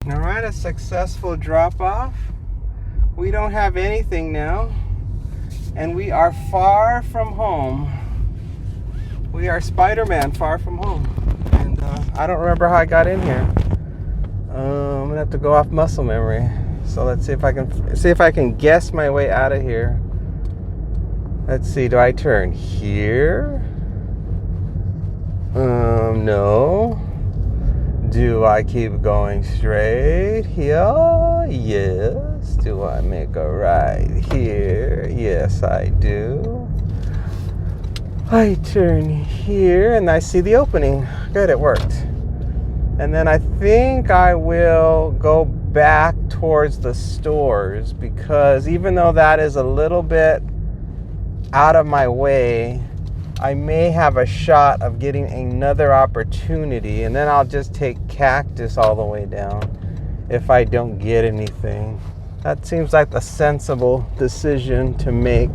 All right, a successful drop off. We don't have anything now, and we are far from home. We are Spider-Man, far from home. And I don't remember how I got in here. I'm gonna have to go off muscle memory. So let's see if I can guess my way out of here. Let's see, do I turn here? No. Do I keep going straight here? Yes. Do I make a right here? Yes, I do. I turn here and I see the opening. Good, it worked. And then I think I will go back towards the stores, because even though that is a little bit out of my way, I may have a shot of getting another opportunity, and then I'll just take Cactus all the way down if I don't get anything. That seems like a sensible decision to make,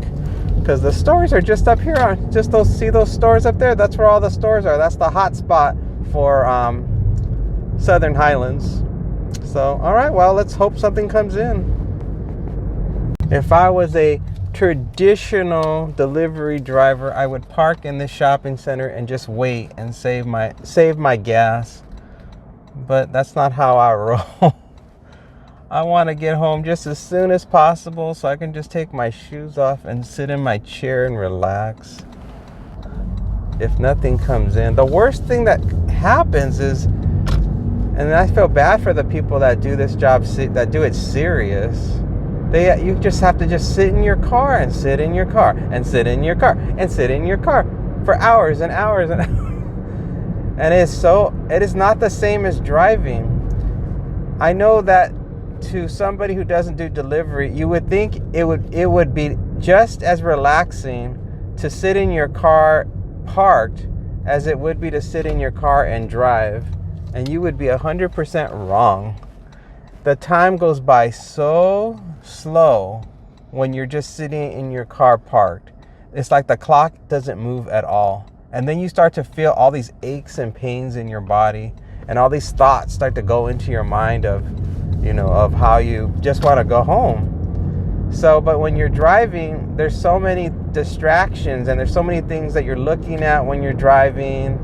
because the stores are just up here. See those stores up there? That's where all the stores are. That's the hot spot for Southern Highlands. So, all right, well, let's hope something comes in. If I was a traditional delivery driver, I would park in this shopping center and just wait and save my gas. But that's not how I roll. I want to get home just as soon as possible so I can just take my shoes off and sit in my chair and relax. If nothing comes in, the worst thing that happens is, and I feel bad for the people that do this job, that do it serious. You just have to just sit in your car and sit in your car and sit in your car and sit in your car for hours and hours and hours. And it is not the same as driving. I know that to somebody who doesn't do delivery, you would think it would be just as relaxing to sit in your car parked as it would be to sit in your car and drive. And you would be 100% wrong. The time goes by so slow when you're just sitting in your car parked. It's like the clock doesn't move at all. And then you start to feel all these aches and pains in your body, and all these thoughts start to go into your mind of how you just want to go home. So, but when you're driving, there's so many distractions and there's so many things that you're looking at when you're driving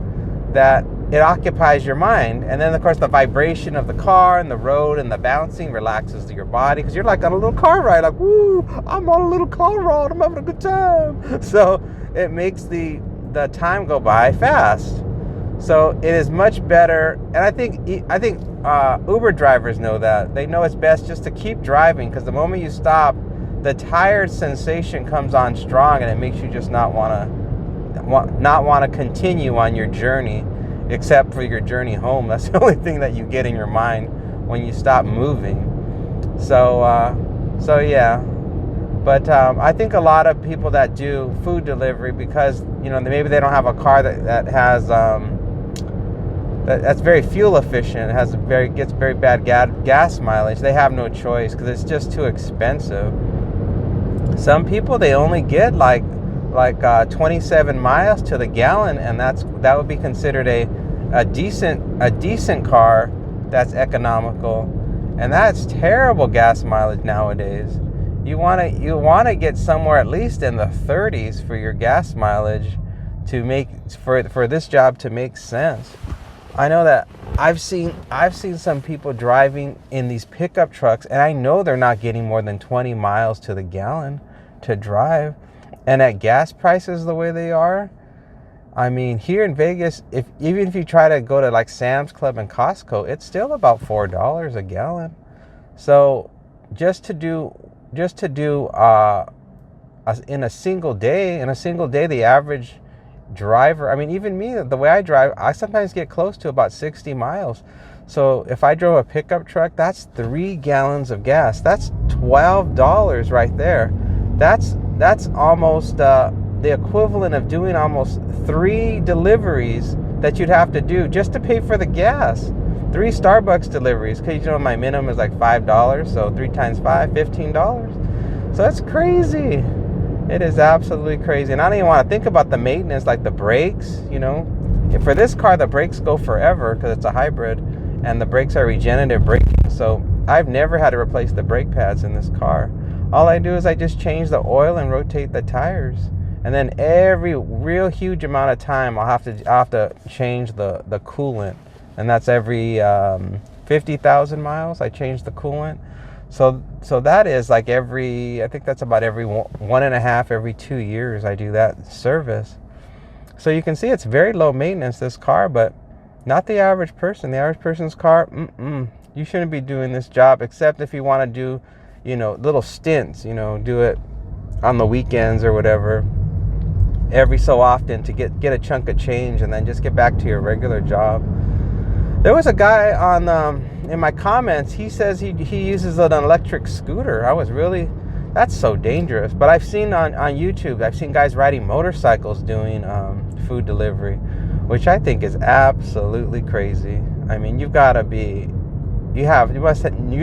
that it occupies your mind. And then of course the vibration of the car and the road and the bouncing relaxes your body, because you're like on a little car ride, like, woo, I'm on a little car ride, I'm having a good time. So it makes the time go by fast. So it is much better, and I think Uber drivers know that. They know it's best just to keep driving, because the moment you stop, the tired sensation comes on strong, and it makes you just not want to continue on your journey, except for your journey home. That's the only thing that you get in your mind when you stop moving. So yeah. But I think a lot of people that do food delivery, because maybe they don't have a car that has that's very fuel efficient, gets very bad gas mileage, they have no choice because it's just too expensive. Some people, they only get like 27 miles to the gallon, and that would be considered a decent car that's economical, and that's terrible gas mileage nowadays. You want to get somewhere at least in the 30s for your gas mileage to make for this job to make sense. I know that I've seen some people driving in these pickup trucks, and I know they're not getting more than 20 miles to the gallon to drive. And at gas prices the way they are, I mean, here in Vegas, even if you try to go to like Sam's Club and Costco, it's still about $4 a gallon. So just to do in a single day, the average driver, I mean, even me, the way I drive, I sometimes get close to about 60 miles. So if I drove a pickup truck, that's 3 gallons of gas. That's $12 right there. That's almost the equivalent of doing almost 3 deliveries that you'd have to do just to pay for the gas. 3 Starbucks deliveries, because my minimum is like $5, so 3 times 5, $15. So that's crazy. It is absolutely crazy. And I don't even want to think about the maintenance, like the brakes, For this car, the brakes go forever because it's a hybrid, and the brakes are regenerative braking. So I've never had to replace the brake pads in this car. All I do is I just change the oil and rotate the tires. And then every real huge amount of time, I'll have to change the coolant. And that's every 50,000 miles, I change the coolant. So that is like I think that's about every 1.5, every 2 years I do that service. So you can see it's very low maintenance, this car, but not the average person. The average person's car, you shouldn't be doing this job, except if you want to do, little stints, do it on the weekends or whatever, every so often to get a chunk of change and then just get back to your regular job. There was a guy in my comments, he says he uses an electric scooter. That's so dangerous. But I've seen on YouTube, I've seen guys riding motorcycles doing food delivery, which I think is absolutely crazy. I mean, you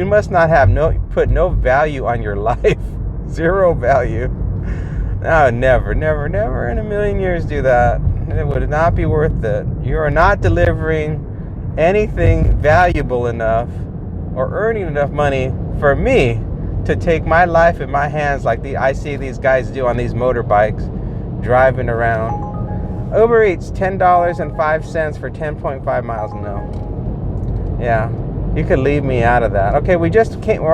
must not have put no value on your life. Zero value. No, never in a million years do that. It would not be worth it. You are not delivering anything valuable enough or earning enough money for me to take my life in my hands like I see these guys do on these motorbikes driving around. UberEats, $10.05 for 10.5 miles. No. Yeah, you could leave me out of that. Okay, we're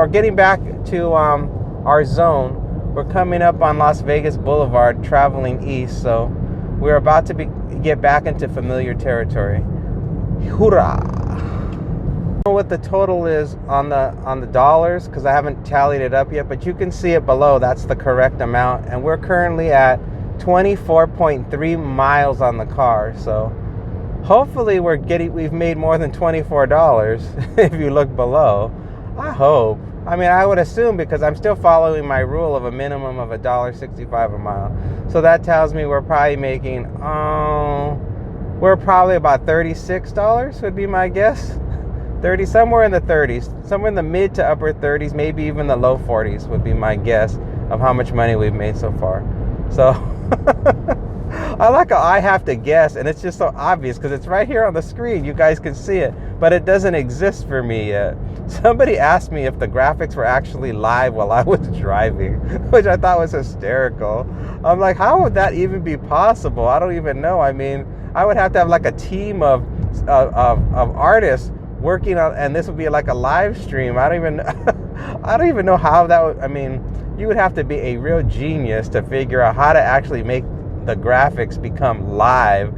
getting back to our zone. We're coming up on Las Vegas Boulevard, traveling east, so we're about to get back into familiar territory. Hoorah! I don't know what the total is on the dollars because I haven't tallied it up yet, but you can see it below. That's the correct amount, and we're currently at 24.3 miles on the car. So hopefully we've made more than $24 if you look below. I hope. I mean, I would assume, because I'm still following my rule of a minimum of $1.65 a mile. So that tells me we're probably making we're probably about $36 would be my guess. 30, somewhere in the 30s, somewhere in the mid to upper 30s, maybe even the low 40s would be my guess of how much money we've made so far. So I like how I have to guess, and it's just so obvious because it's right here on the screen. You guys can see it, but it doesn't exist for me yet. Somebody asked me if the graphics were actually live while I was driving, which I thought was hysterical. I'm like, how would that even be possible? I don't even know. I mean, I would have to have like a team of artists working on, and this would be like a live stream. I don't even I don't even know how that would. I mean, you would have to be a real genius to figure out how to actually make the graphics become live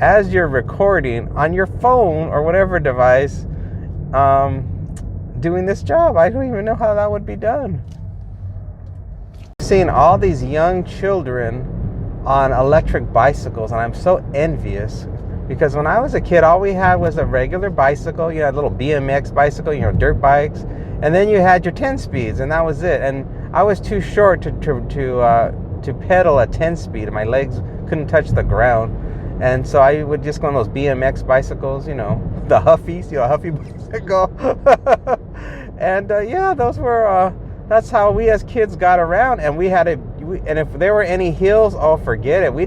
as you're recording on your phone or whatever device, doing this job. I don't even know how that would be done. Seeing all these young children on electric bicycles, and I'm so envious, because when I was a kid, all we had was a regular bicycle, a little BMX bicycle, dirt bikes, and then you had your 10 speeds, and that was it. And I was too short to pedal a 10 speed, and my legs couldn't touch the ground. And so I would just go on those BMX bicycles, the Huffies, Huffy bicycle. And those were, that's how we as kids got around. And and if there were any hills, oh, forget it. We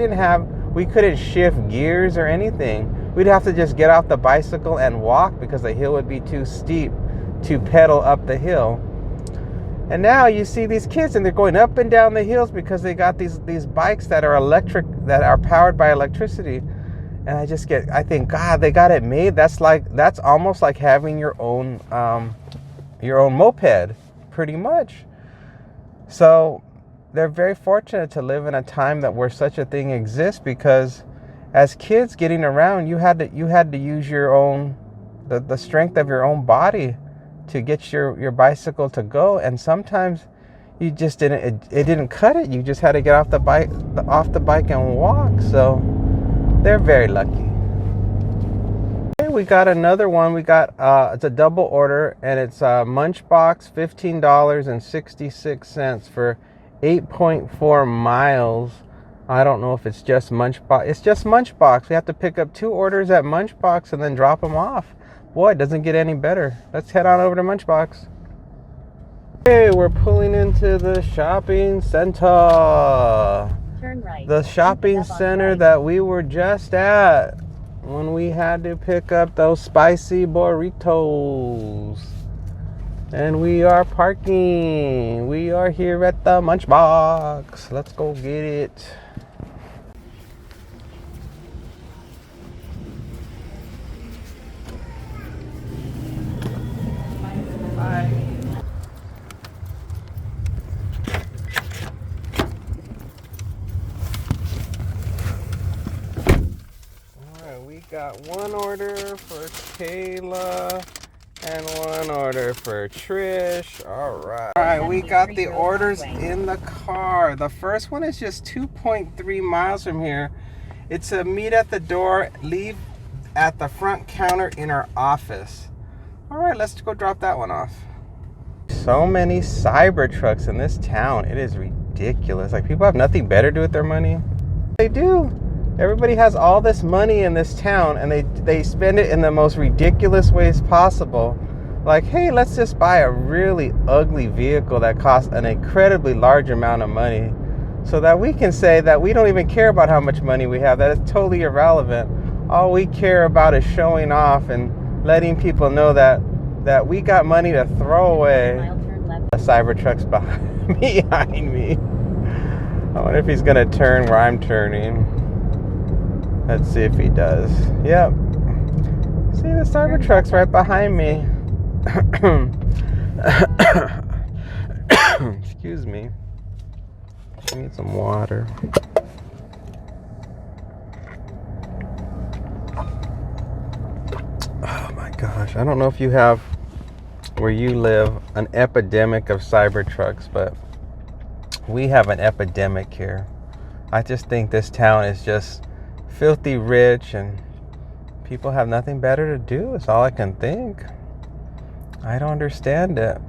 couldn't shift gears or anything. We'd have to just get off the bicycle and walk because the hill would be too steep to pedal up the hill. And now you see these kids and they're going up and down the hills because they got these bikes that are electric, that are powered by electricity. And I think, God, they got it made. That's almost like having your own moped, pretty much. So they're very fortunate to live in a time where such a thing exists, because as kids getting around, you had to use your own, the strength of your own body to get your bicycle to go. And sometimes you just didn't, it didn't cut it. You just had to get off the bike and walk. So they're very lucky. Okay, we got another one. We got it's a double order, and it's Munchbox, $15.66 for 8.4 miles. I don't know if it's just Munchbox. It's just Munchbox. We have to pick up 2 orders at Munchbox and then drop them off. Boy, it doesn't get any better. Let's head on over to Munchbox. Okay, we're pulling into the shopping center. Turn right. The shopping center that we were just at when we had to pick up those spicy burritos. And we are parking. We are here at the Munchbox. Let's go get it. Bye. Alright, we got one order for Kayla and one order for Trish. Alright, we got the orders in the car. The first one is just 2.3 miles from here. It's a meet at the door, leave at the front counter in our office. Alright, let's go drop that one off. So many cyber trucks in this town. It is ridiculous. Like, people have nothing better to do with their money. They do. Everybody has all this money in this town, and they spend it in the most ridiculous ways possible. Like, hey, let's just buy a really ugly vehicle that costs an incredibly large amount of money, so that we can say that we don't even care about how much money we have. That is totally irrelevant. All we care about is showing off and letting people know that we got money to throw away. The Cybertruck's behind me. I wonder if he's gonna turn where I'm turning. Let's see if he does. Yep. See, the Cybertruck's right behind me. Excuse me. I need some water. Oh my gosh. I don't know if you have, where you live, an epidemic of Cybertrucks, but we have an epidemic here. I just think this town is just filthy rich, and people have nothing better to do. It's all I can think. I don't understand it.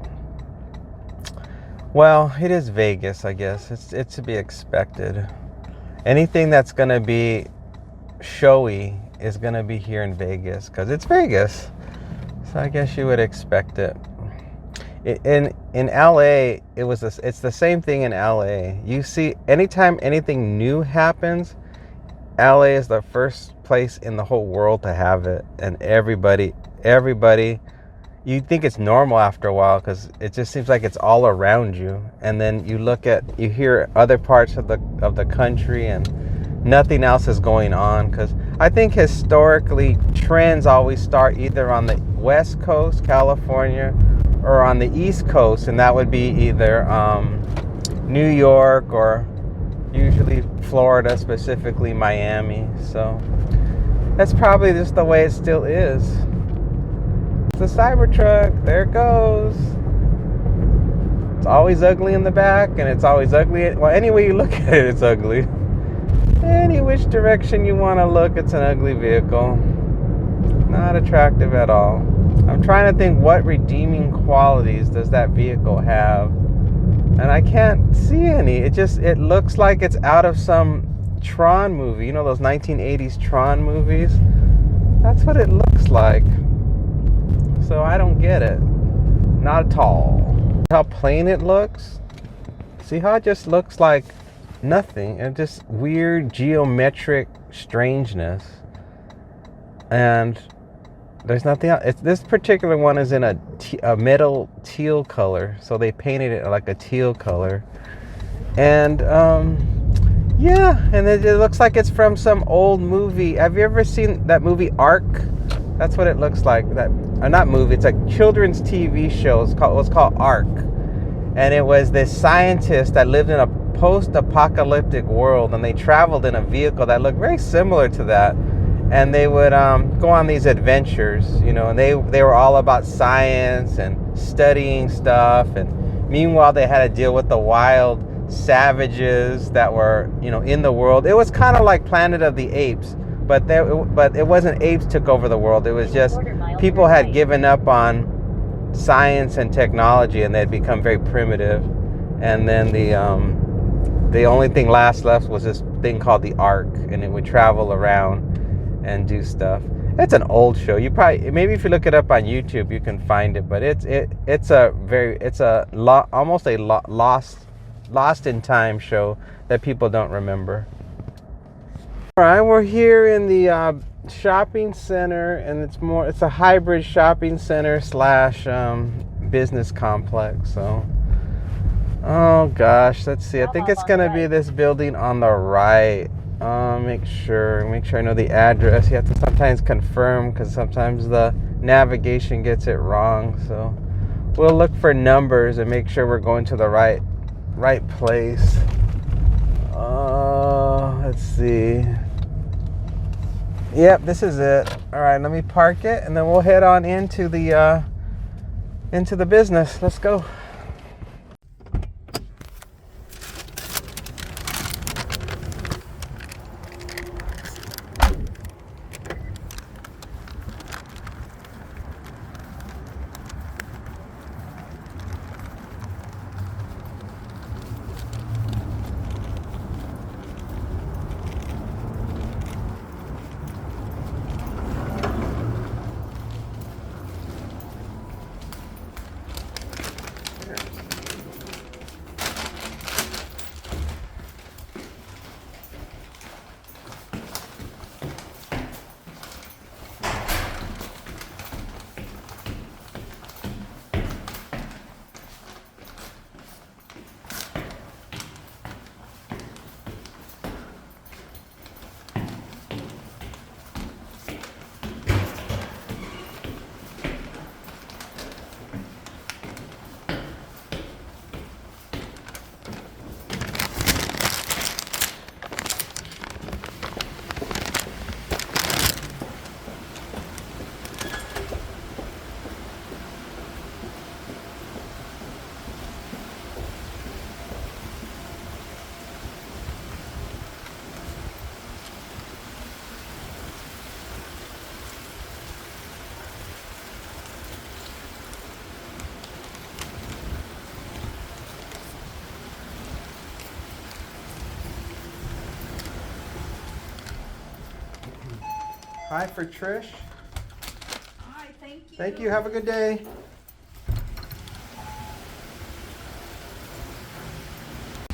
Well, it is Vegas, I guess. It's to be expected. Anything that's going to be showy is going to be here in Vegas, because it's Vegas. So I guess you would expect it. In LA, it's the same thing in LA. You see, anytime anything new happens, LA is the first place in the whole world to have it, and everybody, you think it's normal after a while, because it just seems like it's all around you. And then you hear other parts of the country, and nothing else is going on. Because I think historically trends always start either on the West Coast, California, or on the East Coast, and that would be either New York or usually Florida, specifically Miami. So that's probably just the way it still is. The Cybertruck, there it goes. It's always ugly in the back, and it's always ugly. Well, any way you look at it, it's ugly. Any which direction you want to look, it's an ugly vehicle. Not attractive at all. I'm trying to think, what redeeming qualities does that vehicle have? And I can't see any. It looks like it's out of some Tron movie. You know those 1980s Tron movies? That's what it looks like. So I don't get it. Not at all. How plain it looks. See how it just looks like nothing, and just weird geometric strangeness. And there's nothing else. This particular one is in a metal teal color, so they painted it like a teal color. And yeah, and it looks like it's from some old movie. Have you ever seen that movie Ark? That's what it looks like. That not movie. It's a children's TV show. It was called Ark, and it was this scientist that lived in a post-apocalyptic world, and they traveled in a vehicle that looked very similar to that. And they would go on these adventures, you know, and they were all about science and studying stuff. And meanwhile, they had to deal with the wild savages that were, you know, in the world. It was kind of like Planet of the Apes. But it wasn't apes took over the world. It was just people had given up on science and technology, and they'd become very primitive. And then the only thing left was this thing called the Ark, and it would travel around and do stuff. It's an old show. You probably, maybe if you look it up on YouTube, you can find it. But it's almost a lost in time show that people don't remember. All right, we're here in the shopping center, and it's a hybrid shopping center / business complex. So, oh gosh, let's see. I think it's gonna be this building on the right. Make sure I know the address. You have to sometimes confirm, because sometimes the navigation gets it wrong. So we'll look for numbers and make sure we're going to the right place. Let's see. Yep, this is it. All right, let me park it, and then we'll head on into the business. Let's go. Hi for Trish. Hi, thank you. Thank you. Have a good day.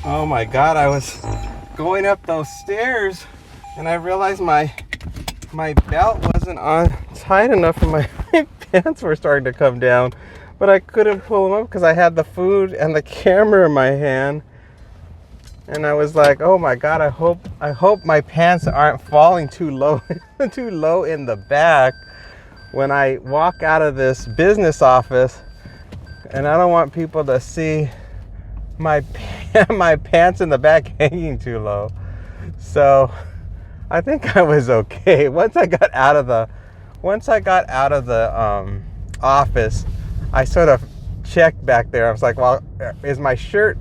Oh my God, I was going up those stairs and I realized my belt wasn't on tight enough and my pants were starting to come down, but I couldn't pull them up because I had the food and the camera in my hand. And I was like, oh my God, I hope my pants aren't falling too low too low in the back when I walk out of this business office, and I don't want people to see my my pants in the back hanging too low. So I think I was okay. Once I got out of the office, I sort of checked back there. I was like, well, is my shirt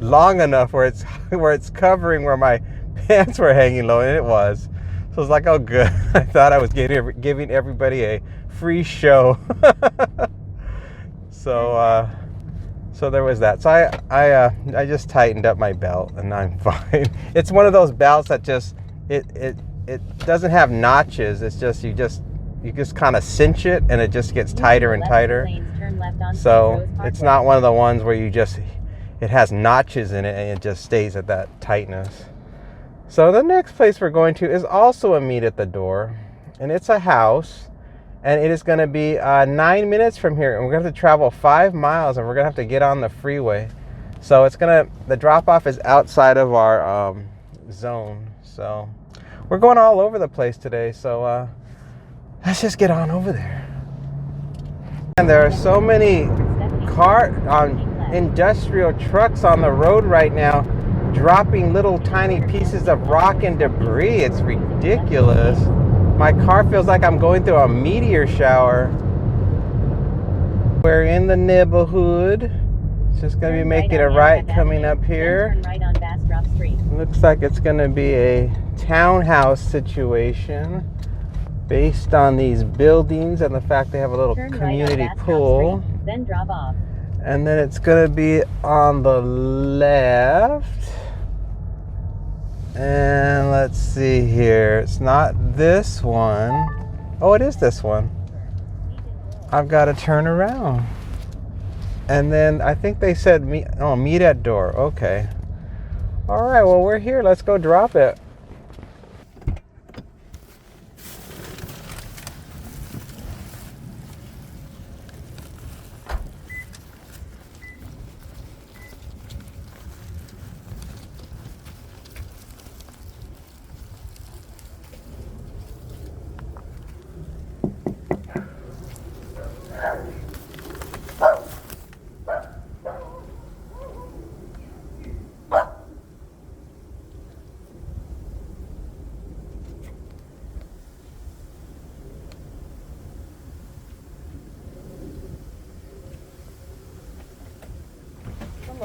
long enough where it's covering where my pants were hanging low? And it was. So I was like, oh good. I thought I was giving everybody a free show. So there was that. So I just tightened up my belt and I'm fine. It's one of those belts that just it doesn't have notches. It's just you just kind of cinch it and it just gets tighter and tighter. So it's not one of the ones where it has notches in it and it just stays at that tightness. So the next place we're going to is also a meet at the door, and it's a house, and it is going to be 9 minutes from here, and we're going to have to travel 5 miles, and we're going to have to get on the freeway. So the drop off is outside of our zone. So we're going all over the place today. So let's just get on over there. And there are so many industrial trucks on the road right now, dropping little tiny pieces of rock and debris. It's ridiculous. My car feels like I'm going through a meteor shower. We're in the neighborhood. It's just going to be making a right coming up here. Turn right on Bastrop Street. Looks like it's going to be a townhouse situation based on these buildings and the fact they have a little community pool. Street, then drop off. And then it's going to be on the left. And let's see here. It's not this one. Oh, it is this one. I've got to turn around. And then I think they said meet at door. Okay. All right, well, we're here. Let's go drop it.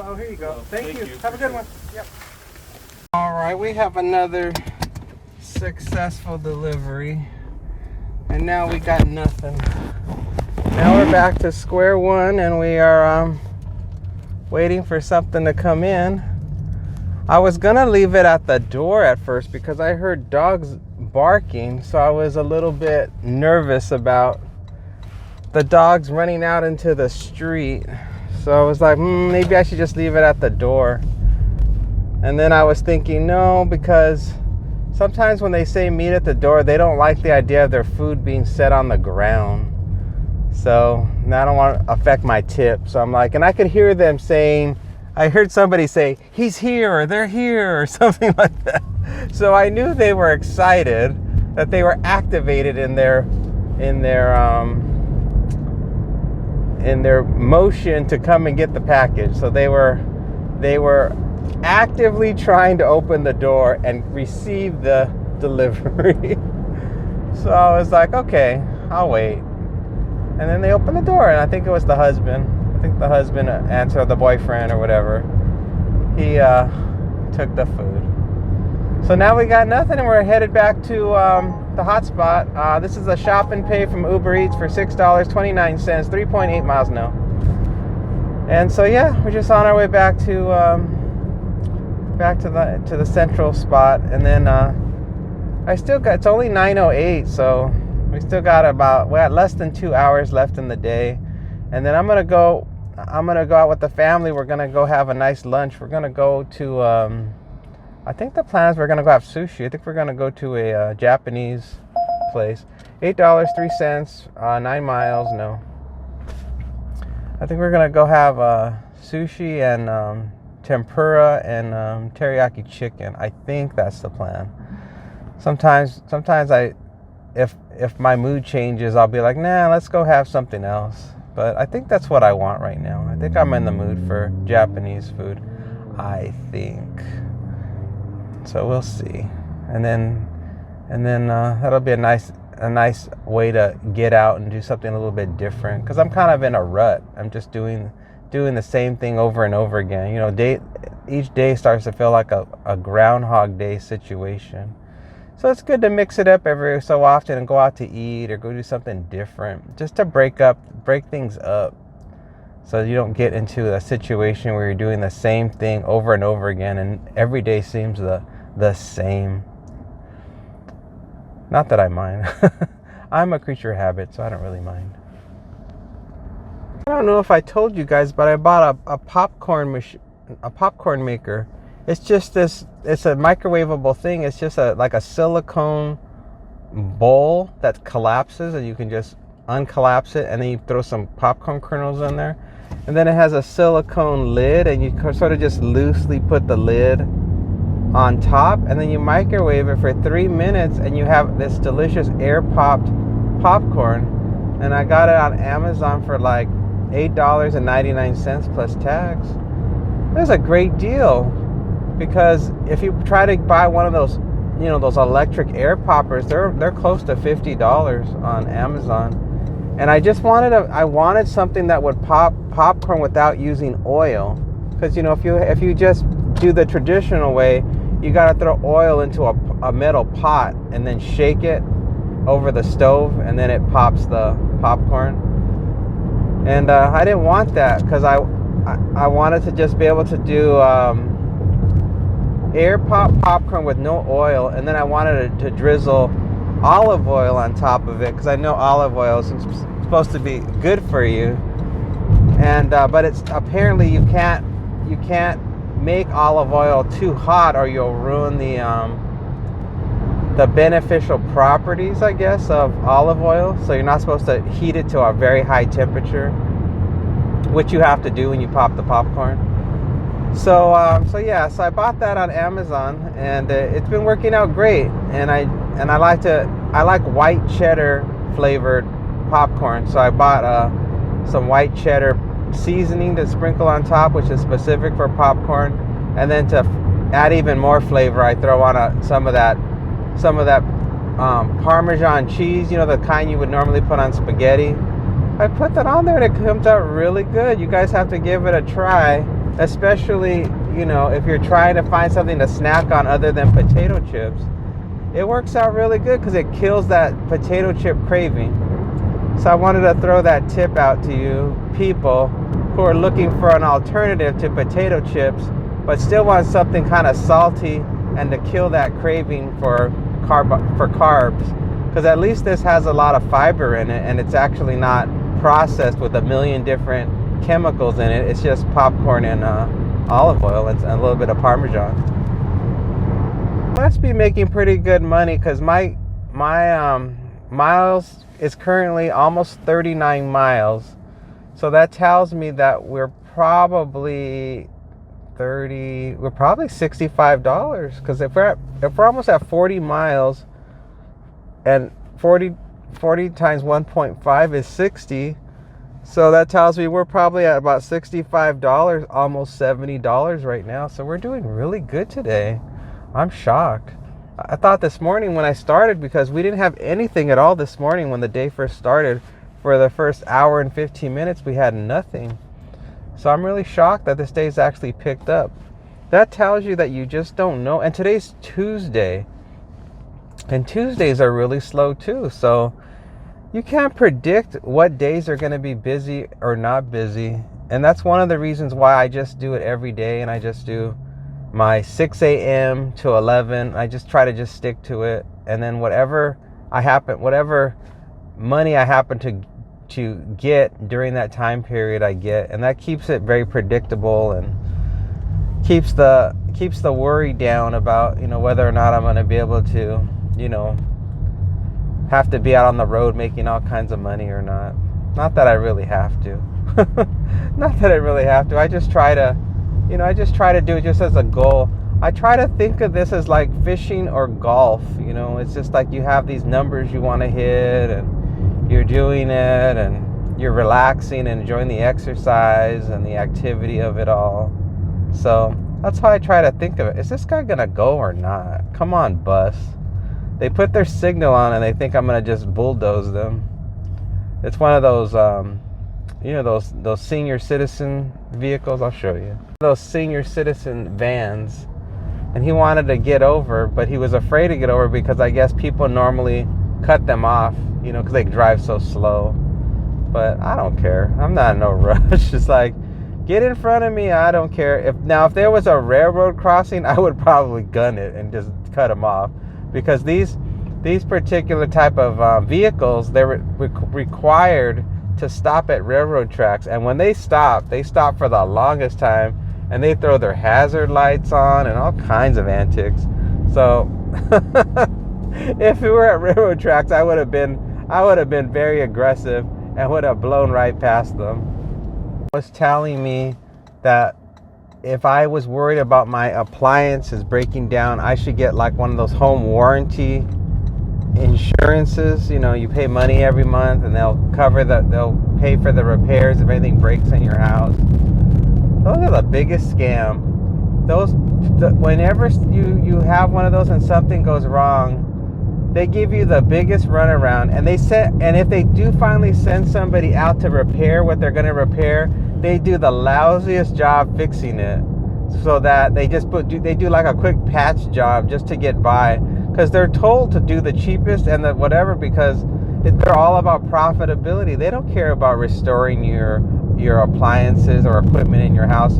Oh, here you go. Thank you. Have a good one. Yep. All right, we have another successful delivery, and now we got nothing. Now we're back to square one, and we are waiting for something to come in. I was gonna leave it at the door at first because I heard dogs barking, so I was a little bit nervous about the dogs running out into the street. So I was like, maybe I should just leave it at the door. And then I was thinking, no, because sometimes when they say meet at the door, they don't like the idea of their food being set on the ground. So I don't want to affect my tip. So I'm like, and I could hear them saying, I heard somebody say, he's here, or they're here, or something like that. So I knew they were excited, that they were activated in their motion to come and get the package. So they were actively trying to open the door and receive the delivery. So I was like, okay, I'll wait. And then they opened the door, and I think it was the husband. I think the husband answered, the boyfriend or whatever. He took the food. So now we got nothing, and we're headed back to the hotspot. This is a shop and pay from UberEats for $6.29, 3.8 miles now. And so yeah, we're just on our way back to the central spot. And then it's only 9:08, so we still got we're at less than 2 hours left in the day. And then I'm gonna go out with the family. We're gonna go have a nice lunch. We're gonna go to I think the plan is we're gonna go have sushi. I think we're gonna go to a Japanese place. $8.03, 9 miles. No, I think we're gonna go have sushi and tempura and teriyaki chicken. I think that's the plan. Sometimes if my mood changes, I'll be like, nah, let's go have something else. But I think that's what I want right now. I think I'm in the mood for Japanese food, I think. So we'll see. And then that'll be a nice way to get out and do something a little bit different. Because I'm kind of in a rut. I'm just doing the same thing over and over again. You know, each day starts to feel like a Groundhog Day situation. So it's good to mix it up every so often and go out to eat or go do something different, just to break things up, so you don't get into a situation where you're doing the same thing over and over again and every day seems the same. Not that I mind. I'm a creature of habit, so I don't really mind. I don't know if I told you guys, but I bought a popcorn maker. It's just it's a microwavable thing. It's just like a silicone bowl that collapses, and you can just uncollapse it, and then you throw some popcorn kernels in there. And then it has a silicone lid, and you sort of just loosely put the lid on top, and then you microwave it for 3 minutes, and you have this delicious air-popped popcorn. And I got it on Amazon for like $8.99 plus tax. It was a great deal. Because if you try to buy one of those, you know, those electric air poppers, they're close to $50 on Amazon. And I wanted something that would pop popcorn without using oil. Because, you know, if you just do the traditional way, you got to throw oil into a metal pot and then shake it over the stove, and then it pops the popcorn. And I didn't want that, because I wanted to just be able to do air popcorn with no oil, and then I wanted to drizzle olive oil on top of it, because I know olive oil is supposed to be good for you. And but it's apparently you can't make olive oil too hot, or you'll ruin the beneficial properties, I guess, of olive oil. So you're not supposed to heat it to a very high temperature, which you have to do when you pop the popcorn. So I bought that on Amazon, and it's been working out great. And I like white cheddar flavored popcorn. So I bought some white cheddar seasoning to sprinkle on top, which is specific for popcorn. And then to add even more flavor, I throw on some of that Parmesan cheese, you know, the kind you would normally put on spaghetti. I put that on there, and it comes out really good. You guys have to give it a try. Especially, you know, if you're trying to find something to snack on other than potato chips. It works out really good because it kills that potato chip craving. So I wanted to throw that tip out to you people who are looking for an alternative to potato chips, but still want something kind of salty and to kill that craving for carbs. Because at least this has a lot of fiber in it, and it's actually not processed with a million different chemicals in it. It's just popcorn and olive oil and a little bit of Parmesan. Must be making pretty good money, because my miles is currently almost 39 miles. So that tells me that we're probably $65, because if we're almost at 40 miles, and 40 times 1.5 is 60. So that tells me we're probably at about $65, almost $70 right now. So we're doing really good today. I'm shocked. I thought this morning when I started, because we didn't have anything at all this morning when the day first started, for the first hour and 15 minutes, we had nothing. So I'm really shocked that this day's actually picked up. That tells you that you just don't know. And today's Tuesday. And Tuesdays are really slow too. So you can't predict what days are going to be busy or not busy. And that's one of the reasons why I just do it every day. And I just do my 6 a.m. to 11. I just try to just stick to it. And then whatever money I happen to get during that time period, I get. And that keeps it very predictable and keeps the worry down about, whether or not I'm going to be able to, have to be out on the road making all kinds of money or not. Not that I really have to. Not that I really have to. I just try to I just try to do it just as a goal. I try to think of this as like fishing or golf. It's just like you have these numbers you want to hit, and you're doing it, and you're relaxing and enjoying the exercise and the activity of it all. So that's how I try to think of it. Is this guy gonna go or not? Come on, bus. They put their signal on and they think I'm gonna just bulldoze them. It's one of those those senior citizen vehicles. I'll show you. Those senior citizen vans. And he wanted to get over, but he was afraid to get over because I guess people normally cut them off, because they drive so slow. But I don't care. I'm not in no rush. It's like, get in front of me. I don't care. If there was a railroad crossing, I would probably gun it and just cut them off, because these particular type of vehicles, they're required to stop at railroad tracks, and when they stop for the longest time. And they throw their hazard lights on and all kinds of antics. So if we were at railroad tracks, I would have been very aggressive and would have blown right past them. It was telling me that if I was worried about my appliances breaking down, I should get like one of those home warranty insurances. You pay money every month and they'll pay for the repairs if anything breaks in your house. Those are the biggest scam. Whenever you have one of those and something goes wrong, they give you the biggest runaround. And if they do finally send somebody out to repair what they're going to repair, they do the lousiest job fixing it, so that they do like a quick patch job just to get by, because they're told to do the cheapest and the whatever, because they're all about profitability. They don't care about restoring your appliances or equipment in your house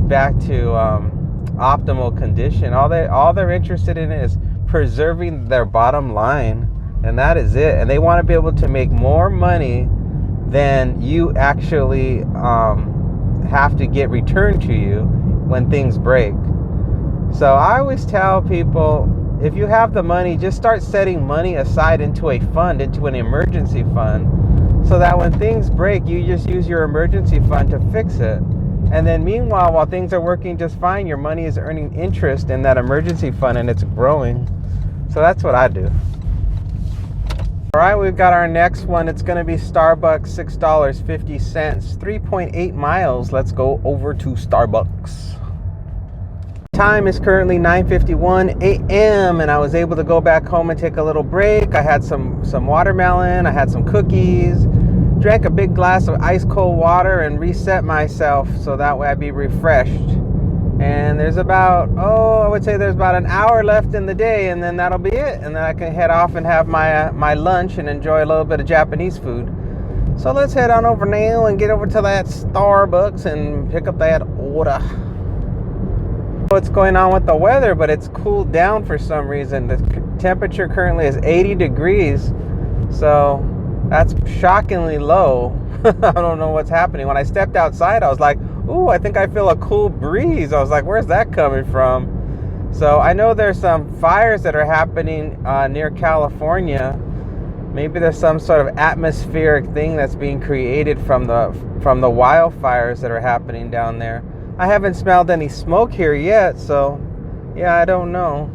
back to optimal condition. All they're interested in is preserving their bottom line, and that is it. And they want to be able to make more money than you actually have to get returned to you when things break. So I always tell people, if you have the money, just start setting money aside into a fund, into an emergency fund, so that when things break, you just use your emergency fund to fix it. And then meanwhile, while things are working just fine, your money is earning interest in that emergency fund, and it's growing. So that's what I do. All right, we've got our next one. It's going to be Starbucks, $6.50, 3.8 miles. Let's go over to Starbucks. Time is currently 9:51 a.m. and I was able to go back home and take a little break. I had some watermelon, I had some cookies, drank a big glass of ice cold water, and reset myself so that way I'd be refreshed. And there's about an hour left in the day, and then that'll be it. And then I can head off and have my lunch and enjoy a little bit of Japanese food. So let's head on over now and get over to that Starbucks and pick up that order. What's going on with the weather, but it's cooled down for some reason. The temperature currently is 80 degrees, so that's shockingly low. I don't know what's happening. When I stepped outside, I was like, ooh, I think I feel a cool breeze. I was like, where's that coming from? So I know there's some fires that are happening near California. Maybe there's some sort of atmospheric thing that's being created from the wildfires that are happening down there. I haven't smelled any smoke here yet, so yeah, I don't know.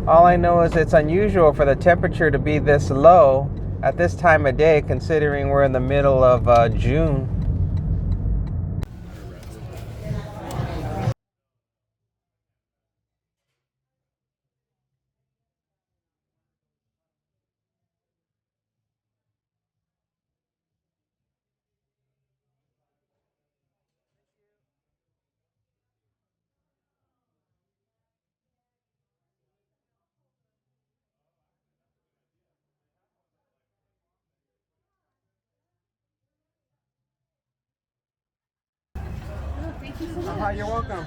All I know is it's unusual for the temperature to be this low at this time of day, considering we're in the middle of June. You're welcome.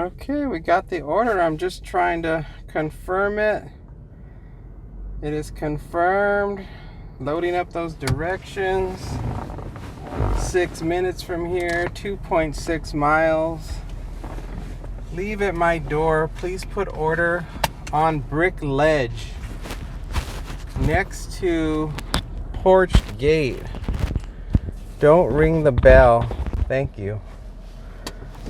Okay, we got the order. I'm just trying to confirm it. It is confirmed. Loading up those directions. 6 minutes from here, 2.6 miles. Leave at my door. Please put order on brick ledge next to porch gate. Don't ring the bell. Thank you.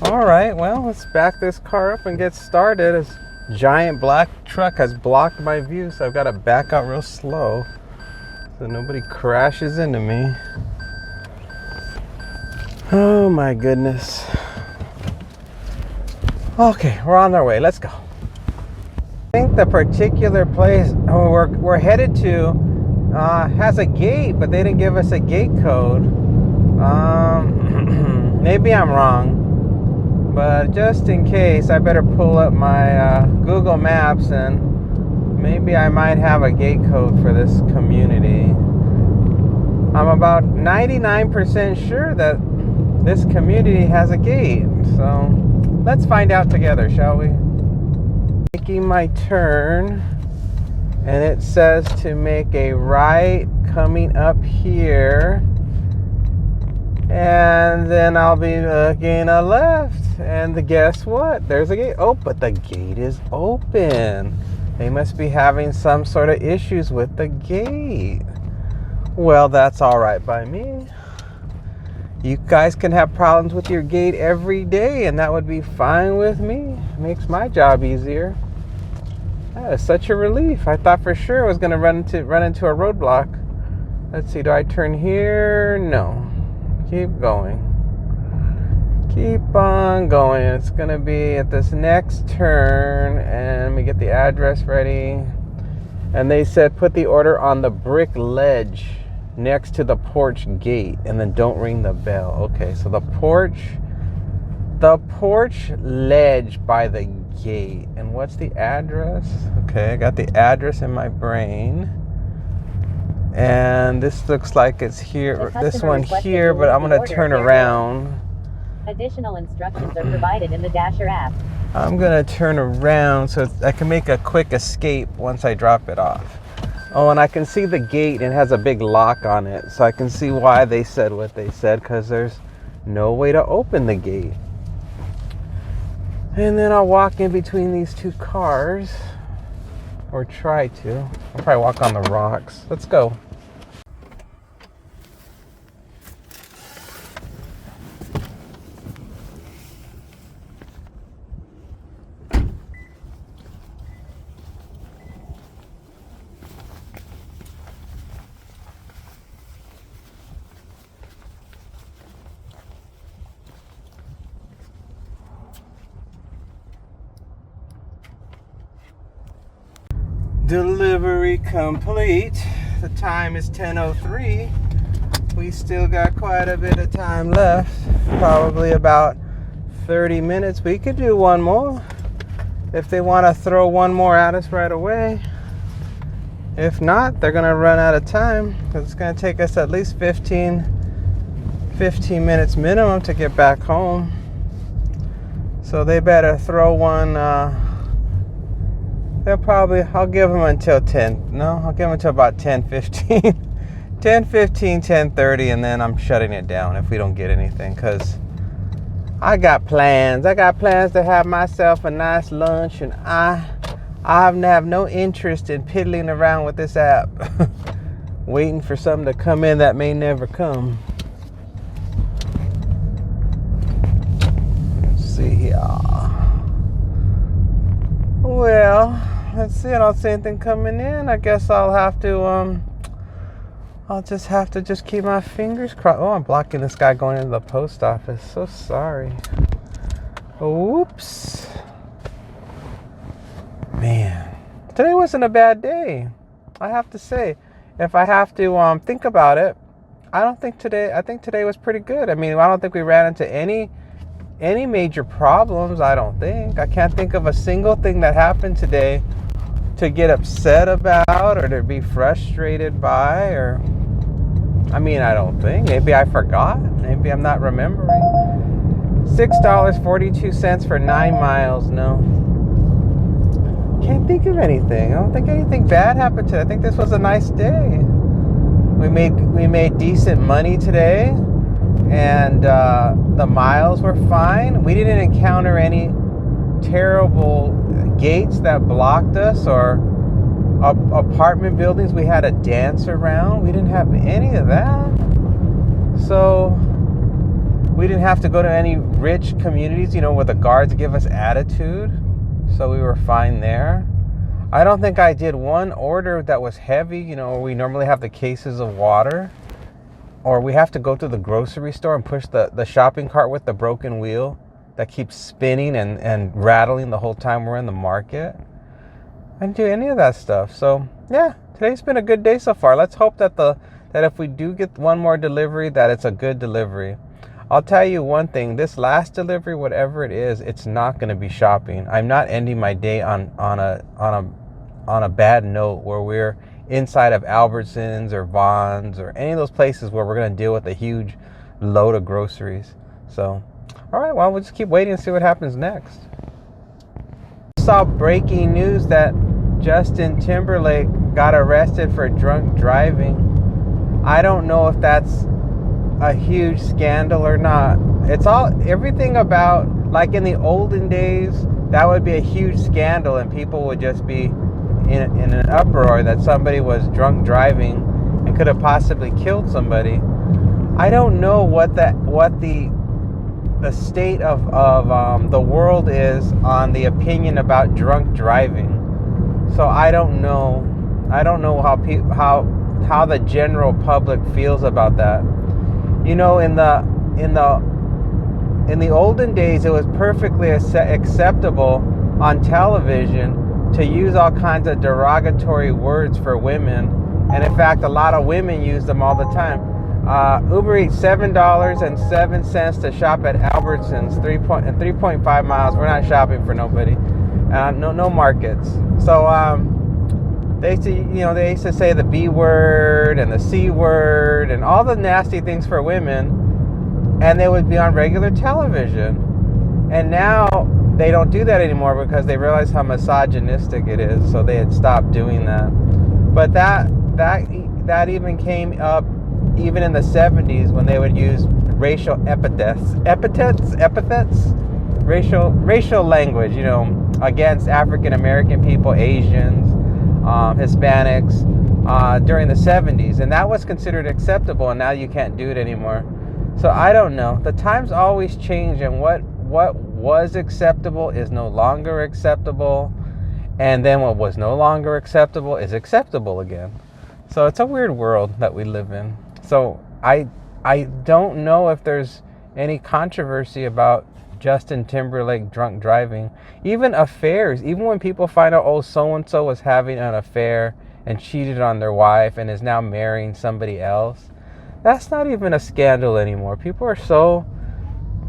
All right, well, let's back this car up and get started. This giant black truck has blocked my view, so I've got to back out real slow so nobody crashes into me. Oh my goodness. Okay, we're on our way. Let's go. I think the particular place we're headed to has a gate, but they didn't give us a gate code. Maybe I'm wrong, but just in case, I better pull up my Google Maps, and maybe I might have a gate code for this community. I'm about 99% sure that this community has a gate, so let's find out together, shall we? Making my turn, and it says to make a right coming up here, and then I'll be looking a left, and guess what? There's a gate. Oh, but the gate is open. They must be having some sort of issues with the gate. Well, that's all right by me. You guys can have problems with your gate every day, and that would be fine with me. It makes my job easier. That is such a relief. I thought for sure I was going to run into a roadblock. Let's see, do I turn here? No. Keep going. Keep on going. It's going to be at this next turn, and let me get the address ready. And they said put the order on the brick ledge next to the porch gate, and then don't ring the bell. Okay, so the porch ledge by the gate. And what's the address? Okay, I got the address in my brain. And this looks like it's here, this one here, but I'm going to turn around. Additional instructions are provided in the Dasher app. I'm going to turn around so I can make a quick escape once I drop it off. Oh, and I can see the gate, and it has a big lock on it, so I can see why they said what they said, because there's no way to open the gate. And then I'll walk in between these two cars, or try to. I'll probably walk on the rocks. Let's go. Delivery complete. The time is 10:03. We still got quite a bit of time left. Probably about 30 minutes. We could do one more if they want to throw one more at us right away. If not, they're going to run out of time, because it's going to take us at least 15 minutes minimum to get back home. So they better throw one. I'll give them until 10. No, I'll give them until about 10:15. 10:15, 10:30, and then I'm shutting it down if we don't get anything, because I got plans. I got plans to have myself a nice lunch, and I have no interest in piddling around with this app, waiting for something to come in that may never come. Let's see here. Well, let's see. I don't see anything coming in. I guess I'll have to, I'll just have to keep my fingers crossed. Oh, I'm blocking this guy going into the post office. So sorry. Oops. Man, today wasn't a bad day, I have to say. If I have to think about it, I think today was pretty good. I mean, I don't think we ran into any major problems. I don't think. I can't think of a single thing that happened today to get upset about or to be frustrated by, or I don't think. Maybe I forgot. Maybe I'm not remembering. $6.42 for 9 miles. No. Can't think of anything. I don't think anything bad happened today. I think this was a nice day. We made decent money today, and the miles were fine. We didn't encounter any terrible gates that blocked us or apartment buildings we had to dance around. We didn't have any of that. So we didn't have to go to any rich communities, where the guards give us attitude. So we were fine there. I don't think I did one order that was heavy, we normally have the cases of water, or we have to go to the grocery store and push the shopping cart with the broken wheel that keeps spinning and rattling the whole time we're in the market. I didn't do any of that stuff. So yeah, today's been a good day so far. Let's hope that if we do get one more delivery, that it's a good delivery. I'll tell you one thing, this last delivery, whatever it is, it's not going to be shopping. I'm not ending my day on a bad note where we're inside of Albertsons or Vons or any of those places where we're going to deal with a huge load of groceries. So, all right, well, we'll just keep waiting and see what happens next. I saw breaking news that Justin Timberlake got arrested for drunk driving. I don't know if that's a huge scandal or not. It's everything about, like in the olden days, that would be a huge scandal and people would just be in an uproar that somebody was drunk driving and could have possibly killed somebody. I don't know what the state of the world is on the opinion about drunk driving. So I don't know how the general public feels about that. In the olden days, it was perfectly acceptable on television to use all kinds of derogatory words for women, and in fact, a lot of women use them all the time. UberEats $7.07 to shop at Albertsons, 3.5 miles. We're not shopping for nobody, no markets. So they used to say the B word and the C word and all the nasty things for women, and they would be on regular television. And now they don't do that anymore because they realize how misogynistic it is, so they had stopped doing that. But that even came up even in the 70s when they would use racial epithets, racial language, against African American people, Asians, Hispanics, during the 70s, and that was considered acceptable, and now you can't do it anymore. So I don't know. The times always change, and what was acceptable is no longer acceptable, and then what was no longer acceptable is acceptable again. So it's a weird world that we live in. So I don't know if there's any controversy about Justin Timberlake drunk driving. Even affairs, even when people find out, so-and-so was having an affair and cheated on their wife and is now marrying somebody else, that's not even a scandal anymore. People are so,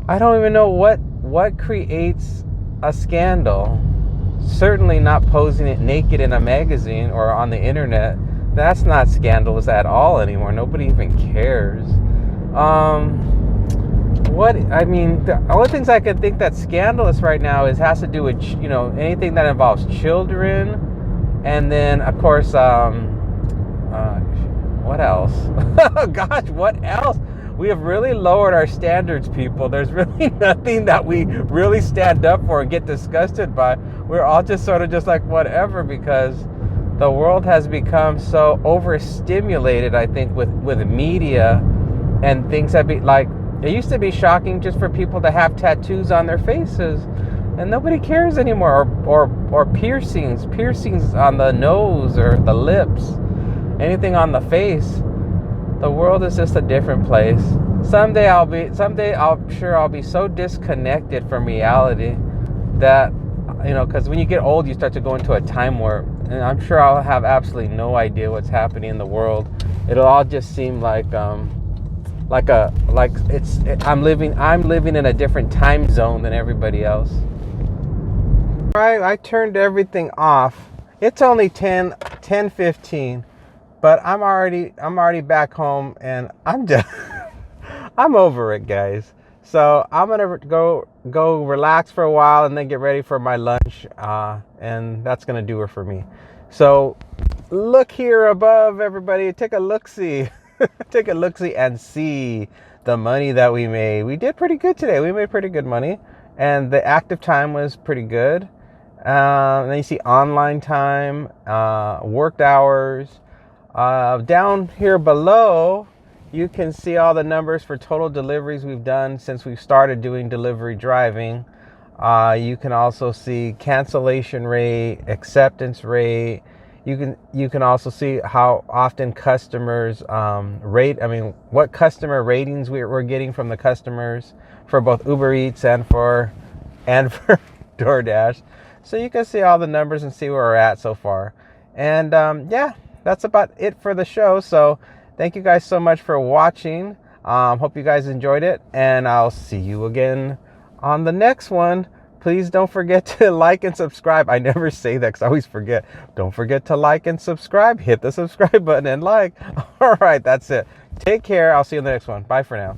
I don't even know what creates a scandal. Certainly not posing it naked in a magazine or on the internet. That's not scandalous at all anymore. Nobody even cares. The only things I can think that's scandalous right now has to do with, anything that involves children. And then, of course, what else? Gosh, what else? We have really lowered our standards, people. There's really nothing that we really stand up for and get disgusted by. We're all just sort of just like whatever, because the world has become so overstimulated, I think, with media and things that be like, it used to be shocking just for people to have tattoos on their faces, and nobody cares anymore, or piercings on the nose or the lips, anything on the face. The world is just a different place. Someday I'm sure I'll be so disconnected from reality that, because when you get old, you start to go into a time warp, and I'm sure I'll have absolutely no idea what's happening in the world. It'll all just seem like I'm living in a different time zone than everybody else. All right, I turned everything off. It's only 10:15, but I'm already back home, and I'm just I'm over it, guys. So I'm gonna go relax for a while and then get ready for my lunch, and that's gonna do it for me. So look here above, everybody. Take a look-see. Take a look-see and see the money that we made. We did pretty good today. We made pretty good money, and the active time was pretty good. And then you see online time, worked hours. Down here below, you can see all the numbers for total deliveries we've done since we've started doing delivery driving. You can also see cancellation rate, acceptance rate. You can also see how often customers rate. I mean, what customer ratings we're getting from the customers for both UberEats and for Doordash. So you can see all the numbers and see where we're at so far. And yeah, that's about it for the show. So thank you guys so much for watching. Hope you guys enjoyed it, and I'll see you again on the next one. Please don't forget to like and subscribe. I never say that because I always forget. Don't forget to like and subscribe. Hit the subscribe button and like. All right, that's it. Take care. I'll see you in the next one. Bye for now.